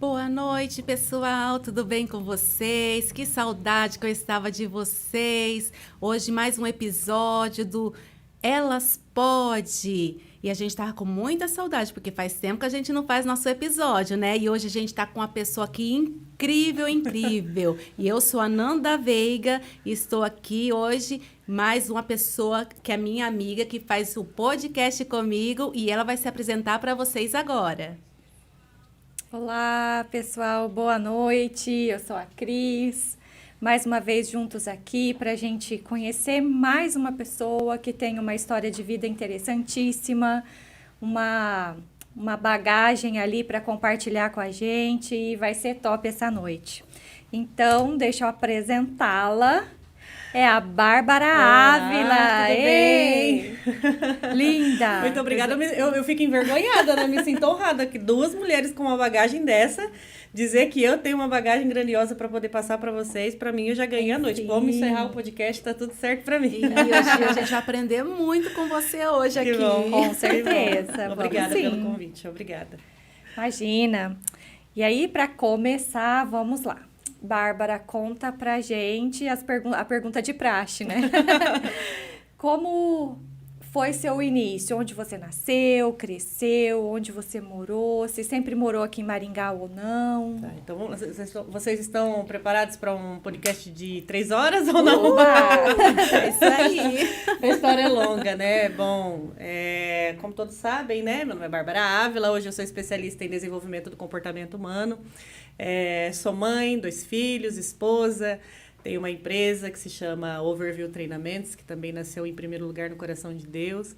Boa noite, pessoal. Tudo bem com vocês? Que saudade que eu estava de vocês. Hoje mais um episódio do Elas Pode. E a gente estava com muita saudade, porque faz tempo que a gente não faz nosso episódio, né? E hoje a gente está com uma pessoa aqui incrível, incrível. E eu sou a Nanda Veiga e estou aqui hoje mais uma pessoa que é minha amiga, que faz o podcast comigo e ela vai se apresentar para vocês agora. Olá, pessoal, boa noite. Eu sou a Cris. Mais uma vez juntos aqui para a gente conhecer mais uma pessoa que tem uma história de vida interessantíssima, uma bagagem ali para compartilhar com a gente e vai ser top essa noite. Então, deixa eu apresentá-la. É a Bárbara Ávila. Tudo bem? Linda! Muito obrigada. Eu fico envergonhada, né? Me sinto honrada que duas mulheres com uma bagagem dessa, dizer que eu tenho uma bagagem grandiosa para poder passar para vocês, para mim eu já ganhei a noite. Sim. Vamos encerrar o podcast, tá tudo certo para mim. E hoje a gente vai aprender muito com você hoje aqui. Que bom. Com certeza. Obrigada Vamos, pelo sim. convite, obrigada. Imagina. E aí, para começar, vamos lá. Bárbara, conta pra gente a pergunta de praxe, né? Como foi seu início? Onde você nasceu, cresceu, onde você morou? Se sempre morou aqui em Maringá ou não? Tá, então vocês estão preparados para um podcast de 3 horas ou não? É isso aí. A história é longa, né? Bom, como todos sabem, né? Meu nome é Bárbara Ávila, hoje eu sou especialista em desenvolvimento do comportamento humano. Sou mãe, 2 filhos, esposa, tenho uma empresa que se chama Overview Treinamentos, que também nasceu em primeiro lugar no coração de Deus.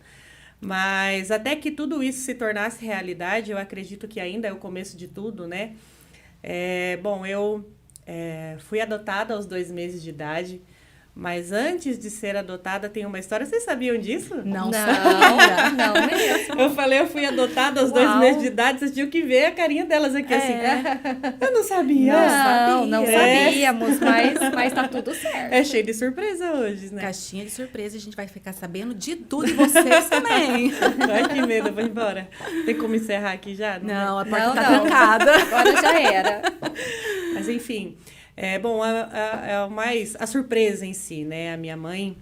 Mas até que tudo isso se tornasse realidade, eu acredito que ainda é o começo de tudo, né? Eu fui adotada aos 2 meses de idade, mas antes de ser adotada tem uma história. Vocês sabiam disso? Não sabia. Não mesmo. Eu falei, eu fui adotada aos 2 meses de idade, vocês tinham que ver a carinha delas aqui, assim. Eu não sabia. Não sabíamos, mas tá tudo certo. É cheio de surpresa hoje, né? Caixinha de surpresa, a gente vai ficar sabendo de tudo e vocês também. Ai, que medo, eu vou embora. Tem como encerrar aqui já? Não, a porta Não, tá não. trancada. Agora já era. Mas enfim, a surpresa em si, né? A minha mãe,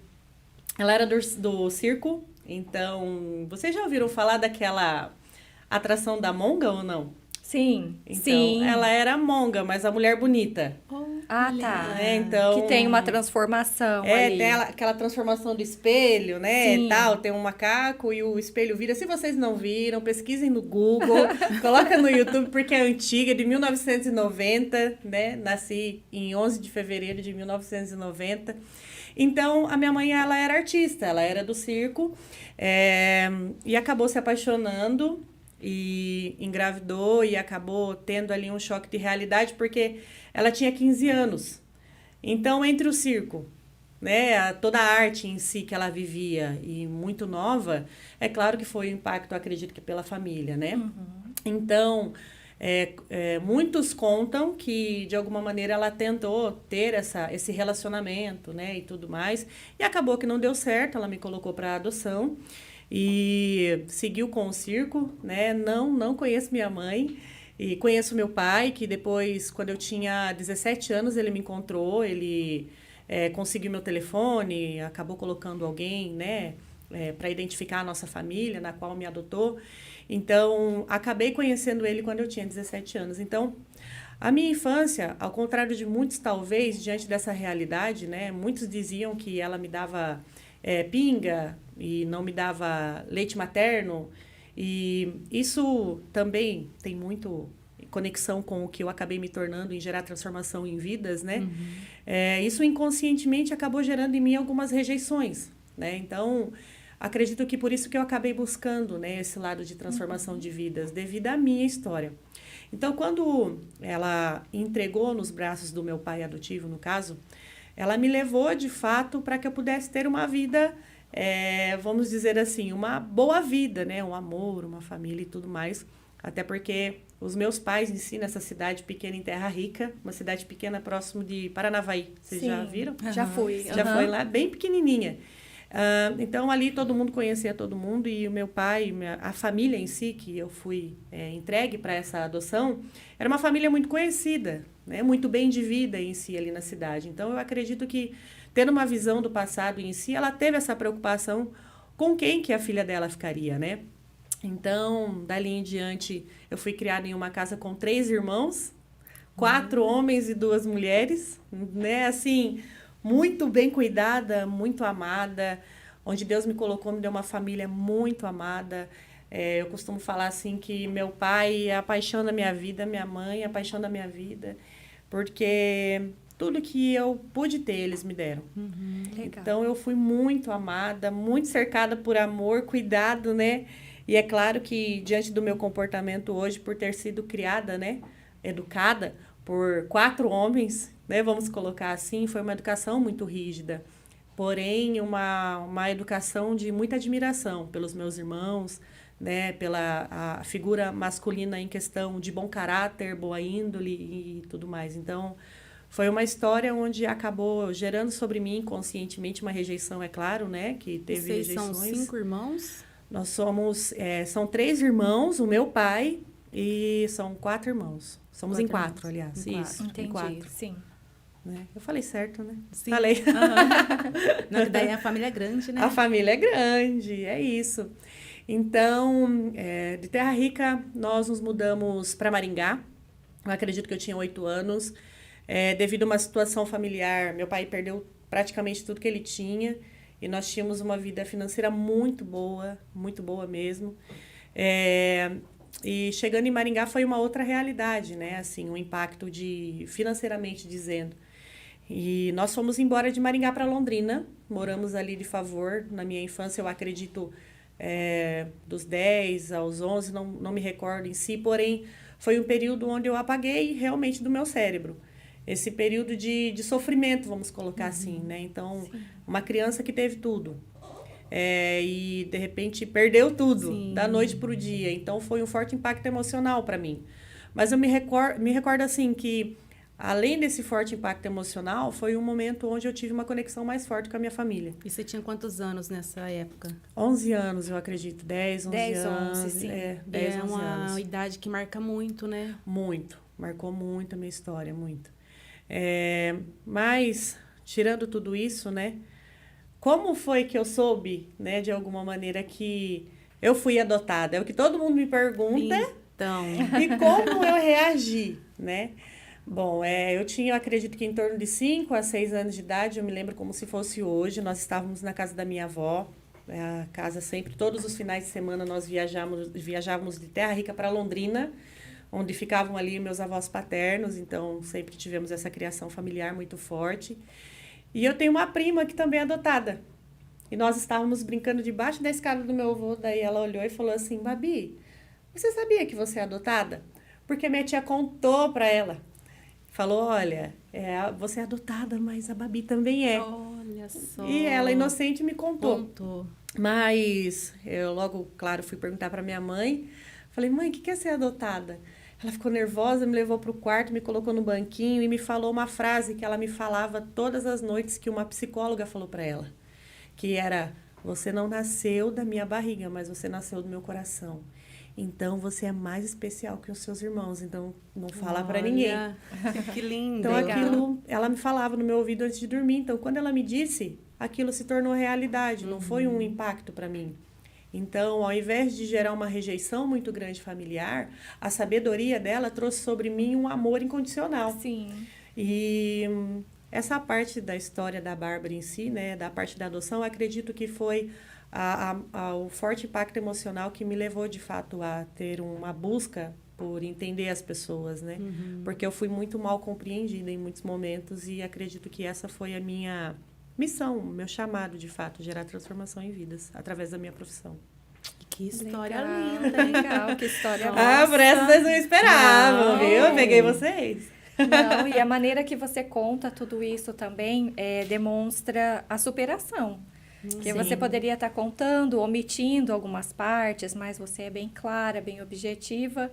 ela era do circo, então, vocês já ouviram falar daquela atração da monga ou não? Sim, Então, sim. ela era a monga, mas a mulher bonita. Ah, tá. Então, Que tem uma transformação ali. tem aquela transformação do espelho, né? Sim. Tal, tem um macaco e o espelho vira. Se vocês não viram, pesquisem no Google, coloca no YouTube, porque é antiga, de 1990, né? Nasci em 11 de fevereiro de 1990. Então, a minha mãe, ela era artista, ela era do circo, e acabou se apaixonando e engravidou e acabou tendo ali um choque de realidade, porque ela tinha 15 anos. Então, entre o circo, né, toda a arte em si que ela vivia e muito nova, é claro que foi um impacto, acredito que pela família, né? Uhum. Então, muitos contam que, de alguma maneira, ela tentou ter esse relacionamento, né, e tudo mais, e acabou que não deu certo, ela me colocou para adoção, e seguiu com o circo, né? Não conheço minha mãe e conheço meu pai, que depois, quando eu tinha 17 anos, ele me encontrou, ele conseguiu meu telefone, acabou colocando alguém, né, para identificar a nossa família, na qual me adotou. Então, acabei conhecendo ele quando eu tinha 17 anos. Então, a minha infância, ao contrário de muitos, talvez, diante dessa realidade, né, muitos diziam que ela me dava pinga e não me dava leite materno, e isso também tem muito conexão com o que eu acabei me tornando em gerar transformação em vidas, né? Uhum. Isso inconscientemente acabou gerando em mim algumas rejeições, né? Então, acredito que por isso que eu acabei buscando, né, esse lado de transformação de vidas, devido à minha história. Então, quando ela entregou nos braços do meu pai adotivo, no caso, ela me levou, de fato, para que eu pudesse ter uma vida, vamos dizer assim, uma boa vida, né? Um amor, uma família e tudo mais. Até porque os meus pais em si, nessa cidade pequena em Terra Rica, uma cidade pequena próximo de Paranavaí. Vocês já viram? Já fui. Já foi lá, bem pequenininha. Então, ali todo mundo conhecia todo mundo e o meu pai, a família em si, que eu fui entregue para essa adoção, era uma família muito conhecida, né? Muito bem de vida em si ali na cidade. Então, eu acredito que, tendo uma visão do passado em si, ela teve essa preocupação com quem que a filha dela ficaria, né? Então, dali em diante, eu fui criada em uma casa com 3 irmãos, 4 homens e 2 mulheres, né? Assim, muito bem cuidada, muito amada, onde Deus me colocou, me deu uma família muito amada. Eu costumo falar assim que meu pai é a paixão da minha vida, minha mãe é a paixão da minha vida, porque tudo que eu pude ter, eles me deram. Legal. Então, eu fui muito amada, muito cercada por amor, cuidado, né? E é claro que, diante do meu comportamento hoje, por ter sido criada, né? Educada por 4 homens, né? Vamos colocar assim, foi uma educação muito rígida. Porém, uma educação de muita admiração pelos meus irmãos, né? Pela a figura masculina em questão de bom caráter, boa índole e tudo mais. Então, foi uma história onde acabou gerando sobre mim, conscientemente, uma rejeição, é claro, né? Que teve Vocês rejeições. são 5 irmãos? Nós são 3 irmãos, o meu pai, e são 4 irmãos. Somos em 4, aliás. Em 4. Isso, Entendi, em 4. sim. Né? Eu falei certo, né? Sim. Falei. Não, que daí a família é grande, né? A família é grande, é isso. Então, de Terra Rica, nós nos mudamos para Maringá. Eu acredito que eu tinha 8 anos. Devido a uma situação familiar, meu pai perdeu praticamente tudo que ele tinha. E nós tínhamos uma vida financeira muito boa mesmo. E chegando em Maringá foi uma outra realidade, né? Assim, um impacto financeiramente dizendo. E nós fomos embora de Maringá para Londrina, moramos ali de favor. Na minha infância, eu acredito, dos 10 aos 11, não me recordo em si, porém, foi um período onde eu apaguei realmente do meu cérebro. Esse período de sofrimento, vamos colocar assim, né? Então, uma criança que teve tudo. E, de repente, perdeu tudo, Sim. da noite para o dia. Então, foi um forte impacto emocional para mim. Mas eu me recordo, assim, que, além desse forte impacto emocional, foi um momento onde eu tive uma conexão mais forte com a minha família. E você tinha quantos anos nessa época? 11 anos, eu acredito. 10, 11 10, anos. 11, sim. 10, 11 uma anos. idade que marca muito, né? Muito. Marcou muito a minha história, muito. Mas, tirando tudo isso, né? Como foi que eu soube, né, de alguma maneira, que eu fui adotada? É o que todo mundo me pergunta. Então, E como eu reagi, né? Bom, eu tinha, eu acredito que em torno de 5 a 6 anos de idade, eu me lembro como se fosse hoje. Nós estávamos na casa da minha avó, a casa sempre, todos os finais de semana nós viajávamos de Terra Rica para Londrina, onde ficavam ali meus avós paternos, então sempre tivemos essa criação familiar muito forte. E eu tenho uma prima que também é adotada. E nós estávamos brincando debaixo da escada do meu avô, daí ela olhou e falou assim: Babi, você sabia que você é adotada? Porque minha tia contou para ela. Falou, olha, você é adotada, mas a Babi também é. olha só. E ela, inocente, me contou. Contou. Mas eu logo, claro, fui perguntar para minha mãe. Falei, mãe, o que é ser adotada? Ela ficou nervosa, me levou para o quarto, me colocou no banquinho e me falou uma frase que ela me falava todas as noites, que uma psicóloga falou para ela. Que era, você não nasceu da minha barriga, mas você nasceu do meu coração. Então, você é mais especial que os seus irmãos. Então, não fala para ninguém. Que lindo. Então, aquilo, ela me falava no meu ouvido antes de dormir. Então, quando ela me disse, aquilo se tornou realidade. Não foi um impacto para mim. Então, ao invés de gerar uma rejeição muito grande familiar, a sabedoria dela trouxe sobre mim um amor incondicional. Sim. E essa parte da história da Bárbara em si, né, da parte da adoção, eu acredito que foi o forte impacto emocional que me levou, de fato, a ter uma busca por entender as pessoas, né? Porque eu fui muito mal compreendida em muitos momentos e acredito que essa foi a minha missão, meu chamado, de fato, gerar transformação em vidas, através da minha profissão. Que história Legal, linda, hein? legal, que história boa. Por essa vocês não esperavam, Não. viu? Eu peguei vocês. Não, e a maneira que você conta tudo isso também demonstra a superação. Que Sim. você poderia estar contando, omitindo algumas partes, mas você é bem clara, bem objetiva,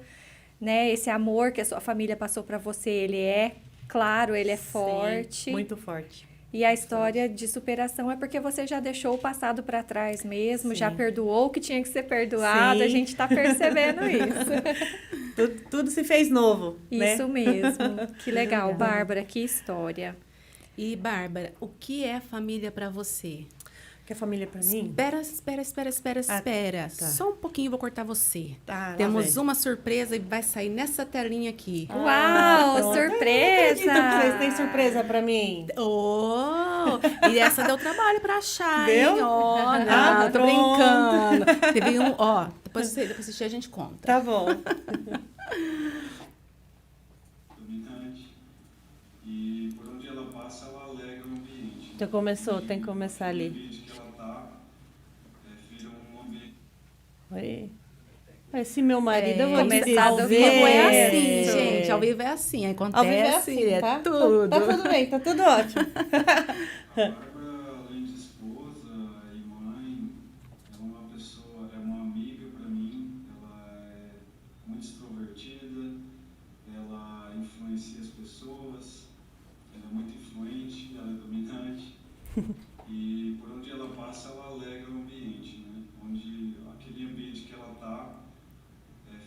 né? Esse amor que a sua família passou para você, ele é claro, ele é Sim, forte. muito forte. E a história de superação é porque você já deixou o passado para trás mesmo, Sim. já perdoou o que tinha que ser perdoado, Sim. a gente está percebendo isso. Tudo se fez novo, né? Isso mesmo. Que legal, Legal. Bárbara, que história. E, Bárbara, o que é família para você? Que a família pra mim? Espera. tá. Só um pouquinho, eu vou cortar você. Tá, lá Temos vem. uma surpresa e vai sair nessa telinha aqui. Uau, pronto. surpresa! Eu não acredito que vocês têm surpresa pra mim. Oh! E essa deu trabalho pra achar, Deu? hein? Ó, não, Ah, tô pronto. brincando. Teve um, ó, depois você assistir a gente conta. Tá bom. dominante e por onde ela passa ela alegra o ambiente. Já começou, tem que começar O ali. ambiente que ela está vira um ambiente. Oi. Esse meu marido, eu vou começar te do Ao dizer. vivo é assim, gente. Ao vivo é assim, acontece, Ao vivo é assim, tá? tudo. Tá tudo bem, tá tudo ótimo. A Bárbara, além de esposa e mãe, ela é uma pessoa, é uma amiga para mim, ela é muito extrovertida, ela influencia as pessoas, ela é muito influente, ela é dominante. E por onde ela passa, ela alegra o ambiente, né? Onde aquele ambiente que ela está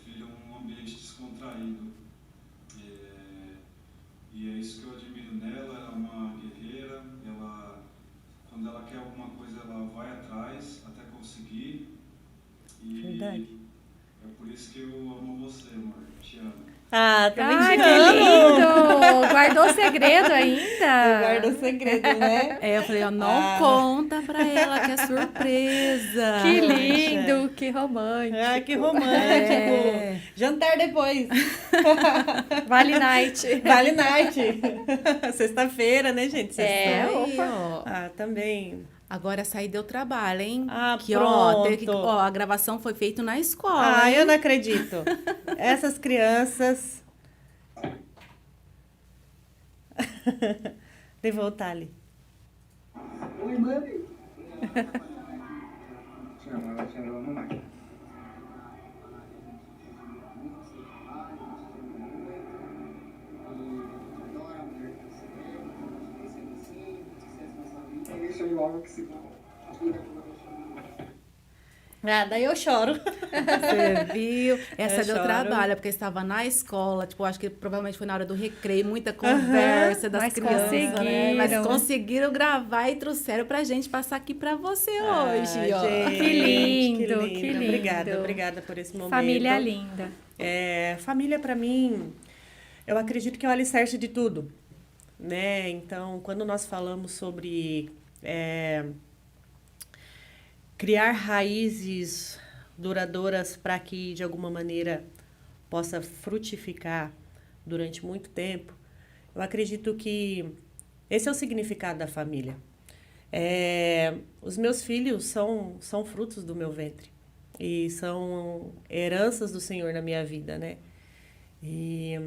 vira um ambiente descontraído. E é isso que eu admiro nela. Ela é uma guerreira. Ela, quando ela quer alguma coisa, ela vai atrás até conseguir. E Verdade. é por isso que eu amo você, amor. Te amo. Ah, tá me Ai, que tirando. lindo! Guardou segredo ainda? Guarda o segredo, né? É, eu falei, ó, não Ah. conta pra ela que é surpresa. Que lindo, que romântico. Ah, que romântico. É. Jantar depois. Vale night. Vale night. Sexta-feira, né, gente? É, Aí, opa. ó. Ah, também. Agora essa aí deu trabalho, hein? Ah, que, ó, teve que, pronto. ó, a gravação foi feita na escola, Ah, hein? eu não acredito. Essas crianças. De voltar ali. Oi, mãe. Chama ela mamãe. Isso aí logo que se Ah, daí eu choro. Você viu? Essa Eu deu choro. trabalho, porque estava na escola, tipo, acho que provavelmente foi na hora do recreio, muita conversa das Mas crianças, né? Mas conseguiram. conseguiram gravar e trouxeram pra gente passar aqui pra você hoje, ó. Gente, Que lindo, que lindo. Obrigada por esse momento. Família linda. Família para mim, eu acredito que é o alicerce de tudo, né? Então, quando nós falamos sobre criar raízes duradouras para que de alguma maneira possa frutificar durante muito tempo, eu acredito que esse é o significado da família. Os meus filhos são frutos do meu ventre e são heranças do Senhor na minha vida, né? E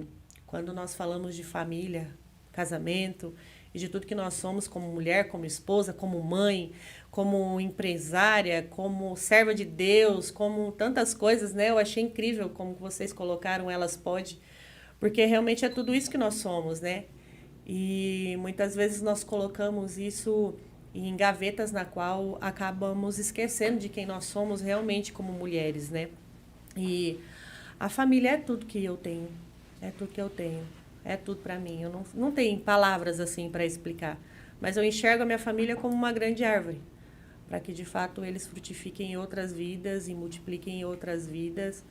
quando nós falamos de família, casamento e de tudo que nós somos como mulher, como esposa, como mãe, como empresária, como serva de Deus, como tantas coisas, né? Eu achei incrível como vocês colocaram Elas Pode, porque realmente é tudo isso que nós somos, né? E muitas vezes nós colocamos isso em gavetas na qual acabamos esquecendo de quem nós somos realmente como mulheres, né? E a família é tudo que eu tenho, é tudo que eu tenho, é tudo para mim. Eu não tenho palavras assim para explicar, mas eu enxergo a minha família como uma grande árvore, para que de fato eles frutifiquem em outras vidas e multipliquem em outras vidas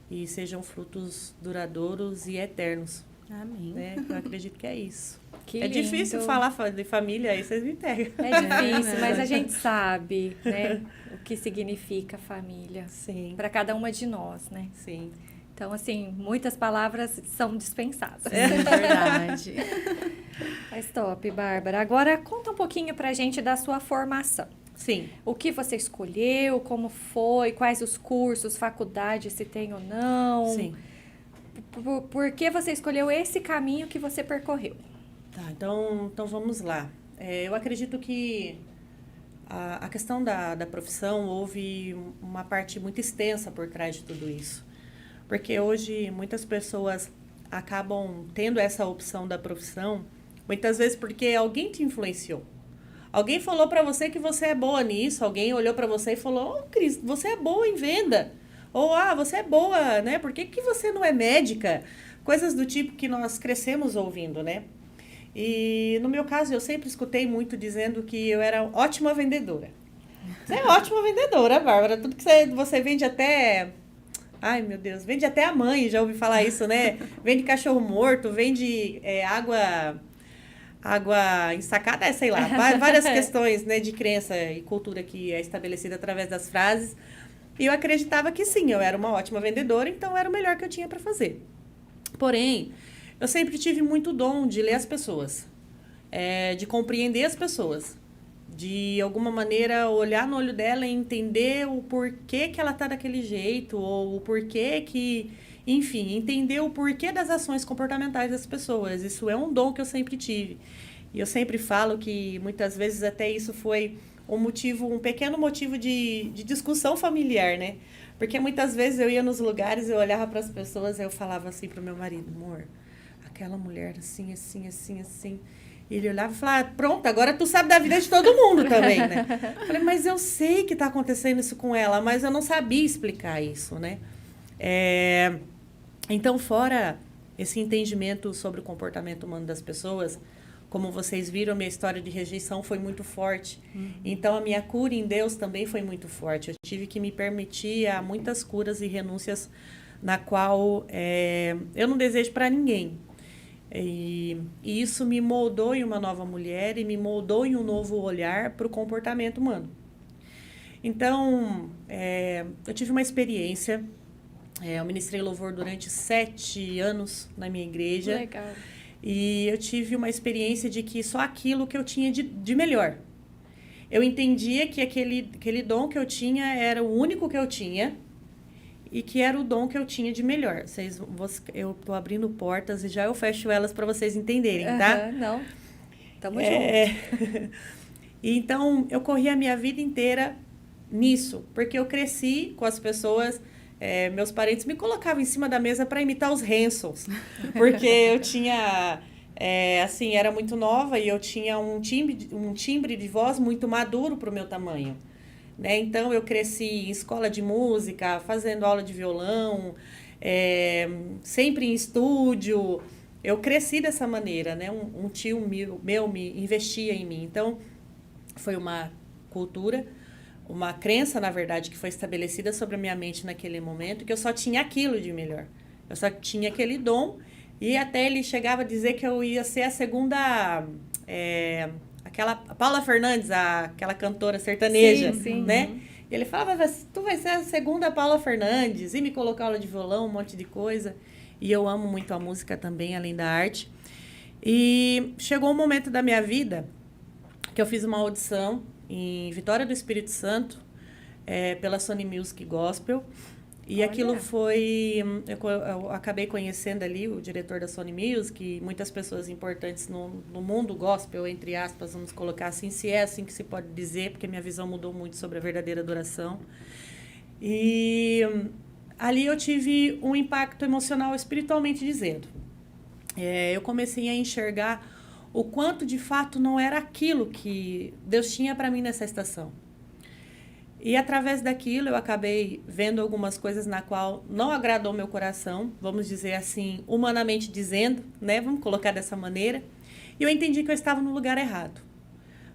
e sejam frutos duradouros e eternos, Amém. né? Eu acredito que é isso. Que É lindo. difícil falar de família, aí vocês me pegam. É difícil, mas a gente sabe, né, o que significa família Sim, para cada uma de nós, né? sim. Então, assim, muitas palavras são dispensadas. É verdade. Mas top, Bárbara. Agora, conta um pouquinho pra gente da sua formação. Sim. O que você escolheu, como foi, quais os cursos, faculdade, se tem ou não. Sim. Por que você escolheu esse caminho que você percorreu? Tá, então vamos lá. Eu acredito que a questão da profissão houve uma parte muito extensa por trás de tudo isso. Porque hoje muitas pessoas acabam tendo essa opção da profissão Muitas vezes porque alguém te influenciou. Alguém falou para você que você é boa nisso, alguém olhou para você e falou: "Ô, Cris, você é boa em venda". Ou você é boa, né? Por que você não é médica? Coisas do tipo que nós crescemos ouvindo, né? E no meu caso, eu sempre escutei muito dizendo que eu era ótima vendedora. Você é ótima vendedora, Bárbara. Tudo que você vende até... Ai, meu Deus. Vende até a mãe, já ouvi falar isso, né? Vende cachorro morto, vende água ensacada, sei lá. Várias questões, né, de crença e cultura que é estabelecida através das frases. E eu acreditava que sim, eu era uma ótima vendedora, então era o melhor que eu tinha para fazer. Porém, eu sempre tive muito dom de ler as pessoas, de compreender as pessoas, de alguma maneira olhar no olho dela e entender o porquê que ela tá daquele jeito, ou o porquê que, enfim, entender o porquê das ações comportamentais das pessoas. Isso é um dom que eu sempre tive. E eu sempre falo que muitas vezes até isso foi um pequeno motivo de discussão familiar, né? Porque muitas vezes eu ia nos lugares, eu olhava para as pessoas e eu falava assim pro meu marido: "Amor, aquela mulher assim, assim, assim, assim". E ele olhava e falava: "Pronto, agora tu sabe da vida de todo mundo também, né?" Eu falei: "Mas eu sei que tá acontecendo isso com ela, mas eu não sabia explicar isso, né?" Então, fora esse entendimento sobre o comportamento humano das pessoas, como vocês viram, a minha história de rejeição foi muito forte. Então, a minha cura em Deus também foi muito forte. Eu tive que me permitir a muitas curas e renúncias na qual eu não desejo para ninguém. E isso me moldou em uma nova mulher e me moldou em um novo olhar para o comportamento humano. Então, eu tive uma experiência. Eu ministrei louvor durante 7 anos na minha igreja. Legal. E eu tive uma experiência de que só aquilo que eu tinha de melhor. Eu entendia que aquele dom que eu tinha era o único que eu tinha e que era o dom que eu tinha de melhor. Eu tô abrindo portas e já eu fecho elas para vocês entenderem, tá? Não, tamo junto. Então, eu corri a minha vida inteira nisso, porque eu cresci com as pessoas... meus parentes me colocavam em cima da mesa para imitar os Hansons, porque eu tinha, assim, era muito nova e eu tinha um timbre de voz muito maduro para o meu tamanho, né? Então, eu cresci em escola de música, fazendo aula de violão, sempre em estúdio. Eu cresci dessa maneira, né? Um tio meu me investia em mim. Então, foi uma cultura, uma crença, na verdade, que foi estabelecida sobre a minha mente naquele momento, que eu só tinha aquilo de melhor. Eu só tinha aquele dom, e até ele chegava a dizer que eu ia ser a segunda... aquela Paula Fernandes, aquela cantora sertaneja, sim. né? E ele falava: "Tu vai ser a segunda Paula Fernandes", e me colocou aula de violão, um monte de coisa. E eu amo muito a música também, além da arte. E chegou um momento da minha vida que eu fiz uma audição em Vitória do Espírito Santo, pela Sony Music Gospel. E Olha. aquilo foi... Eu acabei conhecendo ali o diretor da Sony Music e muitas pessoas importantes no mundo gospel, entre aspas, vamos colocar assim, se é assim que se pode dizer, porque minha visão mudou muito sobre a verdadeira adoração. E ali eu tive um impacto emocional, espiritualmente dizendo. Eu comecei a enxergar o quanto de fato não era aquilo que Deus tinha para mim nessa estação. E através daquilo eu acabei vendo algumas coisas na qual não agradou meu coração, vamos dizer assim, humanamente dizendo, né? Vamos colocar dessa maneira. E eu entendi que eu estava no lugar errado.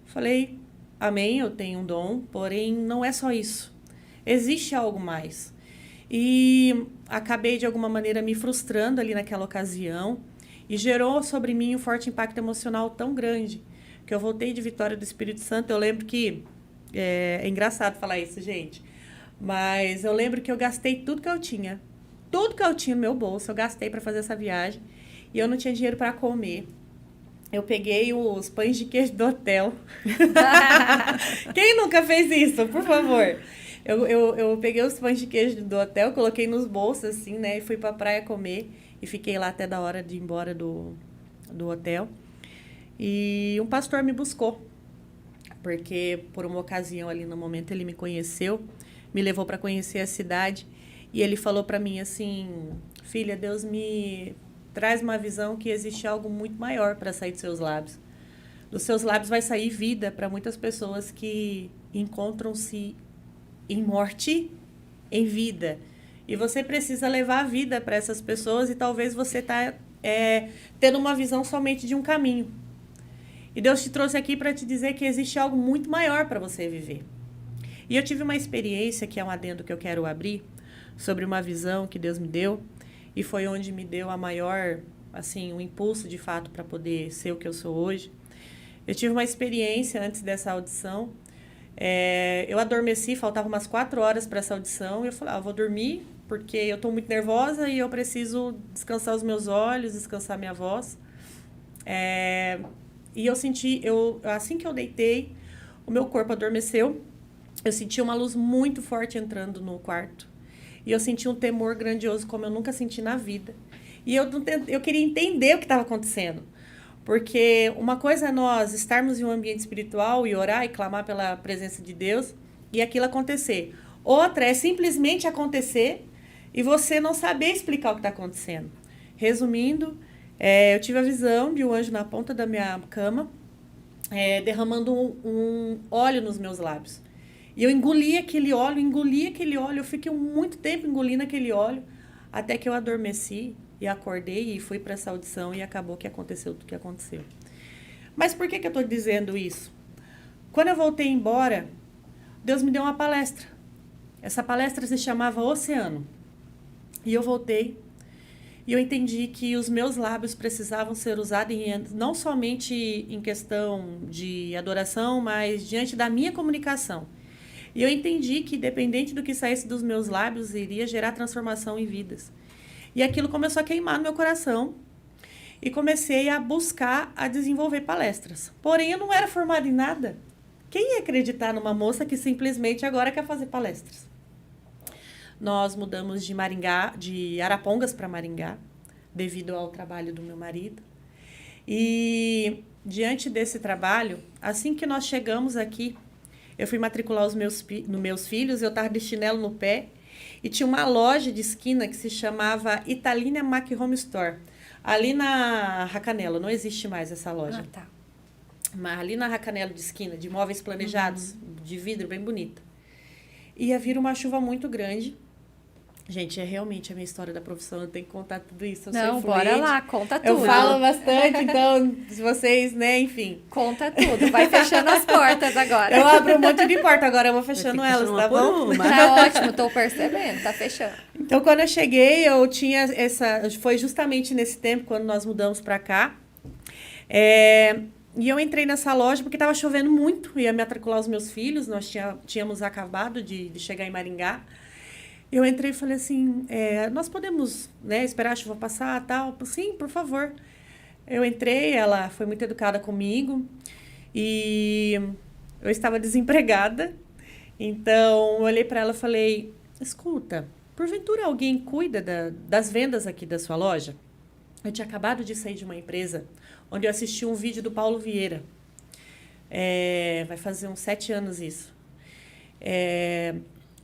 Falei: amém, eu tenho um dom, porém não é só isso. Existe algo mais. E acabei de alguma maneira me frustrando ali naquela ocasião. E gerou sobre mim um forte impacto emocional tão grande que eu voltei de Vitória do Espírito Santo. Eu lembro que... É engraçado falar isso, gente. Mas eu lembro que eu gastei tudo que eu tinha. Tudo que eu tinha no meu bolso, eu gastei para fazer essa viagem. E eu não tinha dinheiro para comer. Eu peguei os pães de queijo do hotel. Quem nunca fez isso, por favor? Eu peguei os pães de queijo do hotel, coloquei nos bolsos, assim, né? E fui pra praia comer. E fiquei lá até da hora de ir embora do hotel. E um pastor me buscou. Porque, por uma ocasião ali no momento, ele me conheceu. Me levou para conhecer a cidade. E ele falou para mim assim: filha, Deus traz uma visão que existe algo muito maior para sair dos seus lábios. Dos seus lábios vai sair vida para muitas pessoas que encontram-se em morte, em vida. E você precisa levar a vida para essas pessoas e talvez você está tendo uma visão somente de um caminho. E Deus te trouxe aqui para te dizer que existe algo muito maior para você viver. E eu tive uma experiência, que é um adendo que eu quero abrir, sobre uma visão que Deus me deu, e foi onde me deu a maior, assim, um impulso de fato para poder ser o que eu sou hoje. Eu tive uma experiência antes dessa audição. Eu adormeci, faltavam umas 4 horas para essa audição, e eu falei, eu vou dormir, porque eu estou muito nervosa e eu preciso descansar os meus olhos, descansar minha voz. E eu senti, assim que eu deitei, o meu corpo adormeceu, eu senti uma luz muito forte entrando no quarto. E eu senti um temor grandioso como eu nunca senti na vida. E eu queria entender o que estava acontecendo. Porque uma coisa é nós estarmos em um ambiente espiritual e orar e clamar pela presença de Deus e aquilo acontecer. Outra é simplesmente acontecer e você não saber explicar o que está acontecendo. Resumindo, eu tive a visão de um anjo na ponta da minha cama, derramando um óleo nos meus lábios. E eu engoli aquele óleo, eu fiquei muito tempo engolindo aquele óleo, até que eu adormeci e acordei e fui para essa audição e acabou que aconteceu tudo que aconteceu. Mas por que eu estou dizendo isso? Quando eu voltei embora, Deus me deu uma palestra. Essa palestra se chamava Oceano. E eu voltei e eu entendi que os meus lábios precisavam ser usados não somente em questão de adoração, mas diante da minha comunicação. E eu entendi que, independente do que saísse dos meus lábios, iria gerar transformação em vidas. E aquilo começou a queimar no meu coração. E comecei a buscar, a desenvolver palestras. Porém, eu não era formada em nada. Quem ia acreditar numa moça que simplesmente agora quer fazer palestras? Nós mudamos de Arapongas para Maringá, devido ao trabalho do meu marido. E, diante desse trabalho, assim que nós chegamos aqui, eu fui matricular os meus filhos, eu estava de chinelo no pé, e tinha uma loja de esquina que se chamava Italina Mac Home Store. Ali na Racanelo, não existe mais essa loja. Tá. Mas ali na Racanelo de esquina, de móveis planejados, de vidro bem bonita. Ia vir uma chuva muito grande. Gente, realmente a minha história da profissão, eu tenho que contar tudo isso. Não, bora lá, conta tudo. Eu falo bastante, então, se vocês, né, enfim. Conta tudo, vai fechando as portas agora. Eu abro um monte de porta, agora eu vou fechando elas, tá bom? Tá ótimo, tô percebendo, tá fechando. Então, quando eu cheguei, eu tinha foi justamente nesse tempo, quando nós mudamos pra cá. E eu entrei nessa loja porque estava chovendo muito, ia matricular os meus filhos, nós tínhamos acabado de chegar em Maringá. Eu entrei e falei assim, nós podemos, né, esperar a chuva passar, tal? Sim, por favor. Eu entrei, ela foi muito educada comigo e eu estava desempregada. Então, eu olhei para ela e falei, escuta, porventura alguém cuida das vendas aqui da sua loja? Eu tinha acabado de sair de uma empresa onde eu assisti um vídeo do Paulo Vieira. Vai fazer uns 7 anos isso.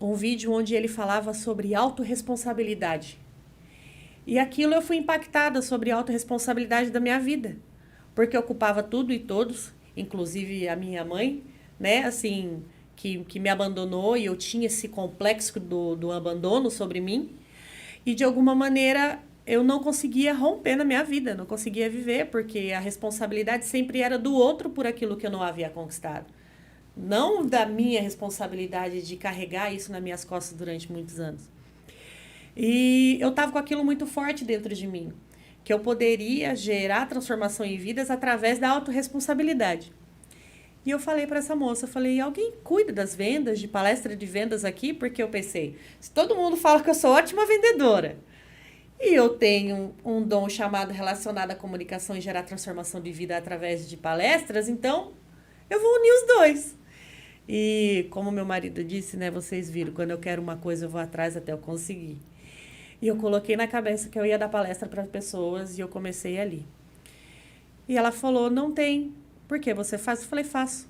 Um vídeo onde ele falava sobre autorresponsabilidade. E aquilo eu fui impactada sobre a autorresponsabilidade da minha vida. Porque eu culpava tudo e todos, inclusive a minha mãe, né, assim, que me abandonou e eu tinha esse complexo do abandono sobre mim. E de alguma maneira eu não conseguia romper na minha vida, não conseguia viver, porque a responsabilidade sempre era do outro por aquilo que eu não havia conquistado. Não da minha responsabilidade de carregar isso nas minhas costas durante muitos anos. E eu estava com aquilo muito forte dentro de mim, que eu poderia gerar transformação em vidas através da autorresponsabilidade. E eu falei para essa moça, alguém cuida das vendas, de palestra de vendas aqui? Porque eu pensei, se todo mundo fala que eu sou ótima vendedora, e eu tenho um dom relacionado à comunicação e gerar transformação de vida através de palestras, então eu vou unir os dois. E como meu marido disse, né, vocês viram, quando eu quero uma coisa eu vou atrás até eu conseguir. E eu coloquei na cabeça que eu ia dar palestra para pessoas e eu comecei ali. E ela falou, não tem. Por que você faz? Eu falei, faço.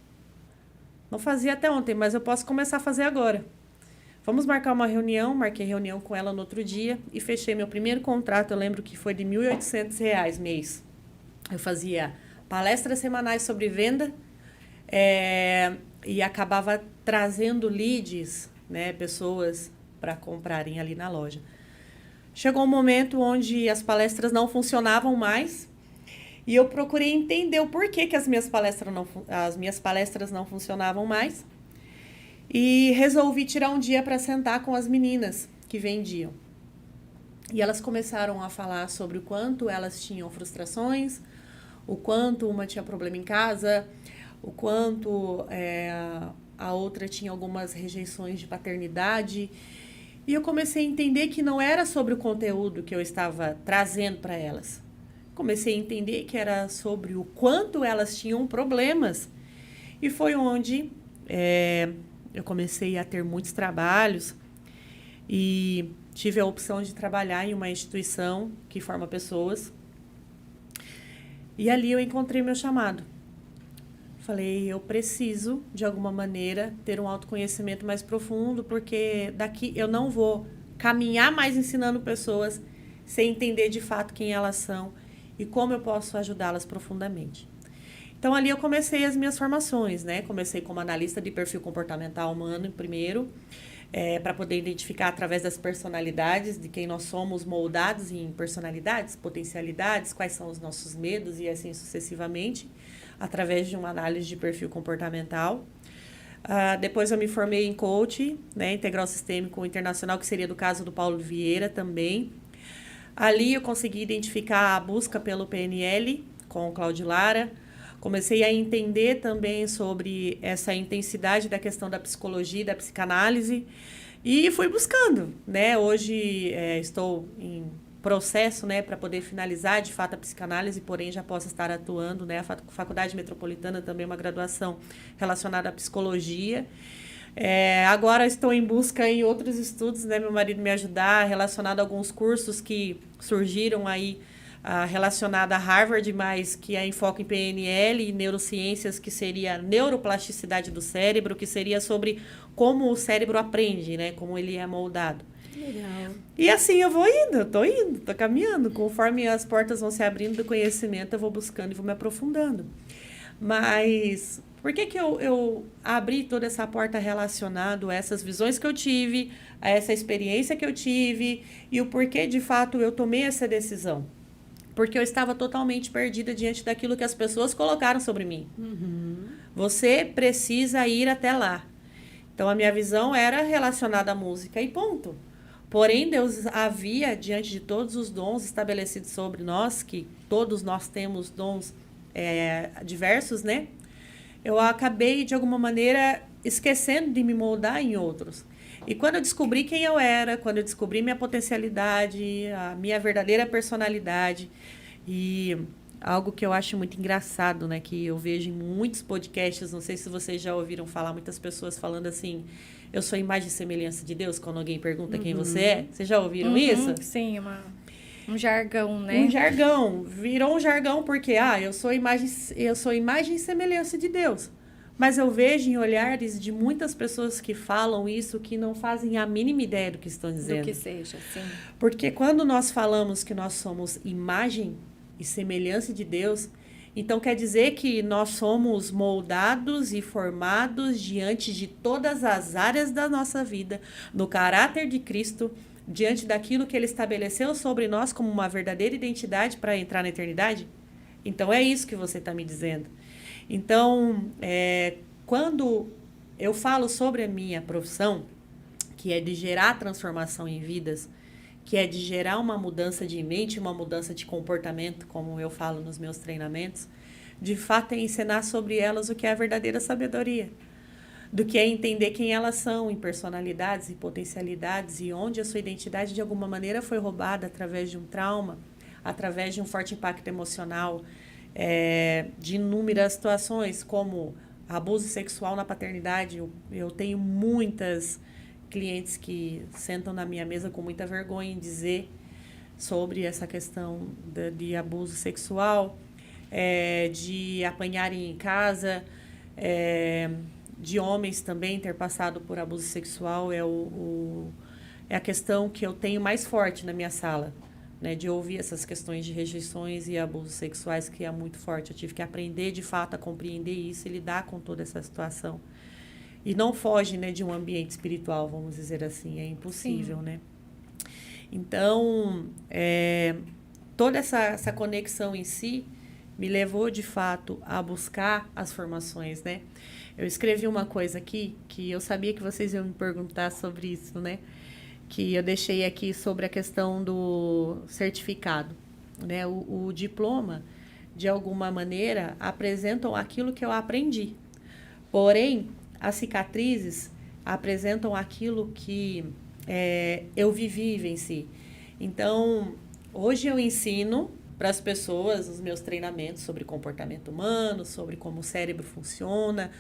Não fazia até ontem, mas eu posso começar a fazer agora. Vamos marcar uma reunião. Marquei reunião com ela no outro dia e fechei meu primeiro contrato. Eu lembro que foi de R$ 1.800 mês. Eu fazia palestras semanais sobre venda e acabava trazendo leads, né, pessoas para comprarem ali na loja. Chegou um momento onde as palestras não funcionavam mais e eu procurei entender o porquê que as minhas palestras não funcionavam mais e resolvi tirar um dia para sentar com as meninas que vendiam. E elas começaram a falar sobre o quanto elas tinham frustrações, o quanto uma tinha problema em casa, o quanto a outra tinha algumas rejeições de paternidade. E eu comecei a entender que não era sobre o conteúdo que eu estava trazendo para elas. Comecei a entender que era sobre o quanto elas tinham problemas. E foi onde eu comecei a ter muitos trabalhos e tive a opção de trabalhar em uma instituição que forma pessoas. E ali eu encontrei meu chamado. Falei, eu preciso, de alguma maneira, ter um autoconhecimento mais profundo, porque daqui eu não vou caminhar mais ensinando pessoas sem entender de fato quem elas são e como eu posso ajudá-las profundamente. Então, ali eu comecei as minhas formações, né? Comecei como analista de perfil comportamental humano primeiro, para poder identificar através das personalidades, de quem nós somos moldados em personalidades, potencialidades, quais são os nossos medos e assim sucessivamente, através de uma análise de perfil comportamental. Depois eu me formei em coaching, né, integral sistêmico internacional, que seria do caso do Paulo Vieira também. Ali eu consegui identificar a busca pelo PNL com o Cláudio Lara. Comecei a entender também sobre essa intensidade da questão da psicologia e da psicanálise e fui buscando, né? Hoje estou em processo, né, para poder finalizar de fato a psicanálise, porém já posso estar atuando, né? A Faculdade Metropolitana também é uma graduação relacionada à psicologia. Agora estou em busca em outros estudos, né? Meu marido me ajudar relacionado a alguns cursos que surgiram aí relacionada a Harvard, mas que é em foco em PNL e neurociências, que seria a neuroplasticidade do cérebro, que seria sobre como o cérebro aprende, né? Como ele é moldado. Legal. E assim eu vou indo, tô caminhando. Conforme as portas vão se abrindo do conhecimento, eu vou buscando e vou me aprofundando. Mas por que eu abri toda essa porta relacionada a essas visões que eu tive, a essa experiência que eu tive e o porquê, de fato, eu tomei essa decisão? Porque eu estava totalmente perdida diante daquilo que as pessoas colocaram sobre mim. Você precisa ir até lá. Então, a minha visão era relacionada à música e ponto. Porém, Deus havia, diante de todos os dons estabelecidos sobre nós, que todos nós temos dons diversos, né? Eu acabei, de alguma maneira, esquecendo de me moldar em outros. E quando eu descobri quem eu era, quando eu descobri minha potencialidade, a minha verdadeira personalidade, e algo que eu acho muito engraçado, né, que eu vejo em muitos podcasts, não sei se vocês já ouviram falar, muitas pessoas falando assim, eu sou imagem e semelhança de Deus, quando alguém pergunta quem você é. Vocês já ouviram isso? Sim, um jargão, né? Um jargão, virou um jargão porque, eu sou imagem e semelhança de Deus. Mas eu vejo em olhares de muitas pessoas que falam isso que não fazem a mínima ideia do que estão dizendo. Do que seja, sim. Porque quando nós falamos que nós somos imagem e semelhança de Deus, então quer dizer que nós somos moldados e formados diante de todas as áreas da nossa vida, no caráter de Cristo, diante daquilo que Ele estabeleceu sobre nós como uma verdadeira identidade para entrar na eternidade? Então é isso que você está me dizendo. Então, quando eu falo sobre a minha profissão, que é de gerar transformação em vidas, que é de gerar uma mudança de mente, uma mudança de comportamento, como eu falo nos meus treinamentos, de fato é ensinar sobre elas o que é a verdadeira sabedoria, do que é entender quem elas são em personalidades e potencialidades e onde a sua identidade de alguma maneira foi roubada através de um trauma, através de um forte impacto emocional, de inúmeras situações, como abuso sexual na paternidade. Eu tenho muitas clientes que sentam na minha mesa com muita vergonha em dizer sobre essa questão de abuso sexual, de apanharem em casa, de homens também ter passado por abuso sexual é a questão que eu tenho mais forte na minha sala, né? De ouvir essas questões de rejeições e abusos sexuais, que é muito forte. Eu tive que aprender, de fato, a compreender isso e lidar com toda essa situação. E não foge, né, de um ambiente espiritual, vamos dizer assim. É impossível, né? Então, toda essa conexão em si me levou, de fato, a buscar as formações, né? Eu escrevi uma coisa aqui, que eu sabia que vocês iam me perguntar sobre isso, né? Que eu deixei aqui sobre a questão do certificado, né? O diploma, de alguma maneira, apresentam aquilo que eu aprendi. Porém, as cicatrizes apresentam aquilo que eu vivi e venci. Então, hoje eu ensino para as pessoas os meus treinamentos sobre comportamento humano, sobre como o cérebro funciona,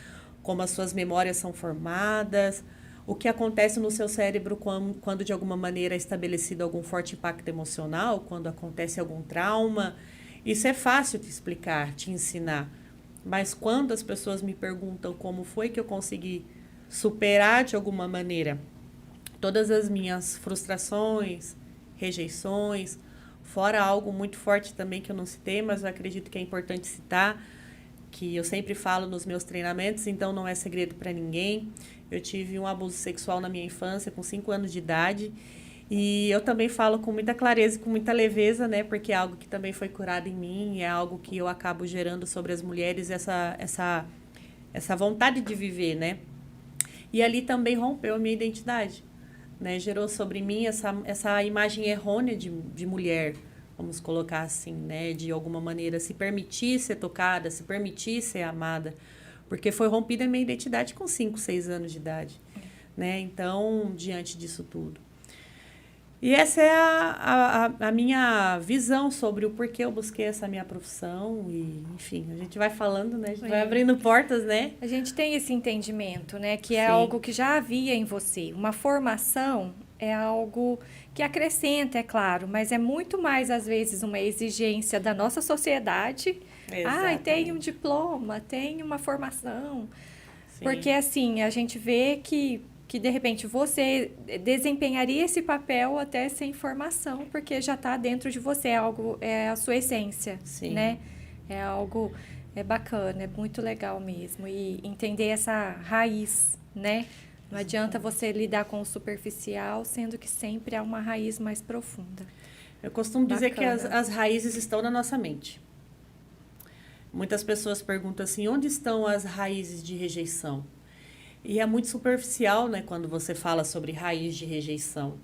como as suas memórias são formadas, o que acontece no seu cérebro quando de alguma maneira é estabelecido algum forte impacto emocional, quando acontece algum trauma. Isso é fácil de explicar, te ensinar. Mas quando as pessoas me perguntam como foi que eu consegui superar de alguma maneira todas as minhas frustrações, rejeições, fora algo muito forte também que eu não citei, mas eu acredito que é importante citar, que eu sempre falo nos meus treinamentos, então não é segredo para ninguém. Eu tive um abuso sexual na minha infância, com 5 anos de idade, e eu também falo com muita clareza e com muita leveza, né, porque é algo que também foi curado em mim, é algo que eu acabo gerando sobre as mulheres, essa vontade de viver, né. E ali também rompeu a minha identidade, né, gerou sobre mim essa imagem errônea de mulher, vamos colocar assim, né, de alguma maneira se permitir ser tocada, se permitir ser amada, porque foi rompida a minha identidade com 5, 6 anos de idade, né, então, diante disso tudo. E essa é a minha visão sobre o porquê eu busquei essa minha profissão e, enfim, a gente vai falando, né, a gente vai abrindo portas, né. A gente tem esse entendimento, né, que é Sim. algo que já havia em você. Uma formação é algo que acrescenta, é claro, mas é muito mais, às vezes, uma exigência da nossa sociedade. Ah, tem um diploma, tem uma formação. Sim. Porque, assim, a gente vê que de repente, você desempenharia esse papel até sem formação, porque já está dentro de você, é a sua essência, Sim. né? É algo bacana, é muito legal mesmo. E entender essa raiz, né? Não adianta você lidar com o superficial, sendo que sempre há uma raiz mais profunda. Eu costumo dizer que Bacana. as raízes estão na nossa mente. Muitas pessoas perguntam assim, onde estão as raízes de rejeição? E é muito superficial, né, quando você fala sobre raiz de rejeição.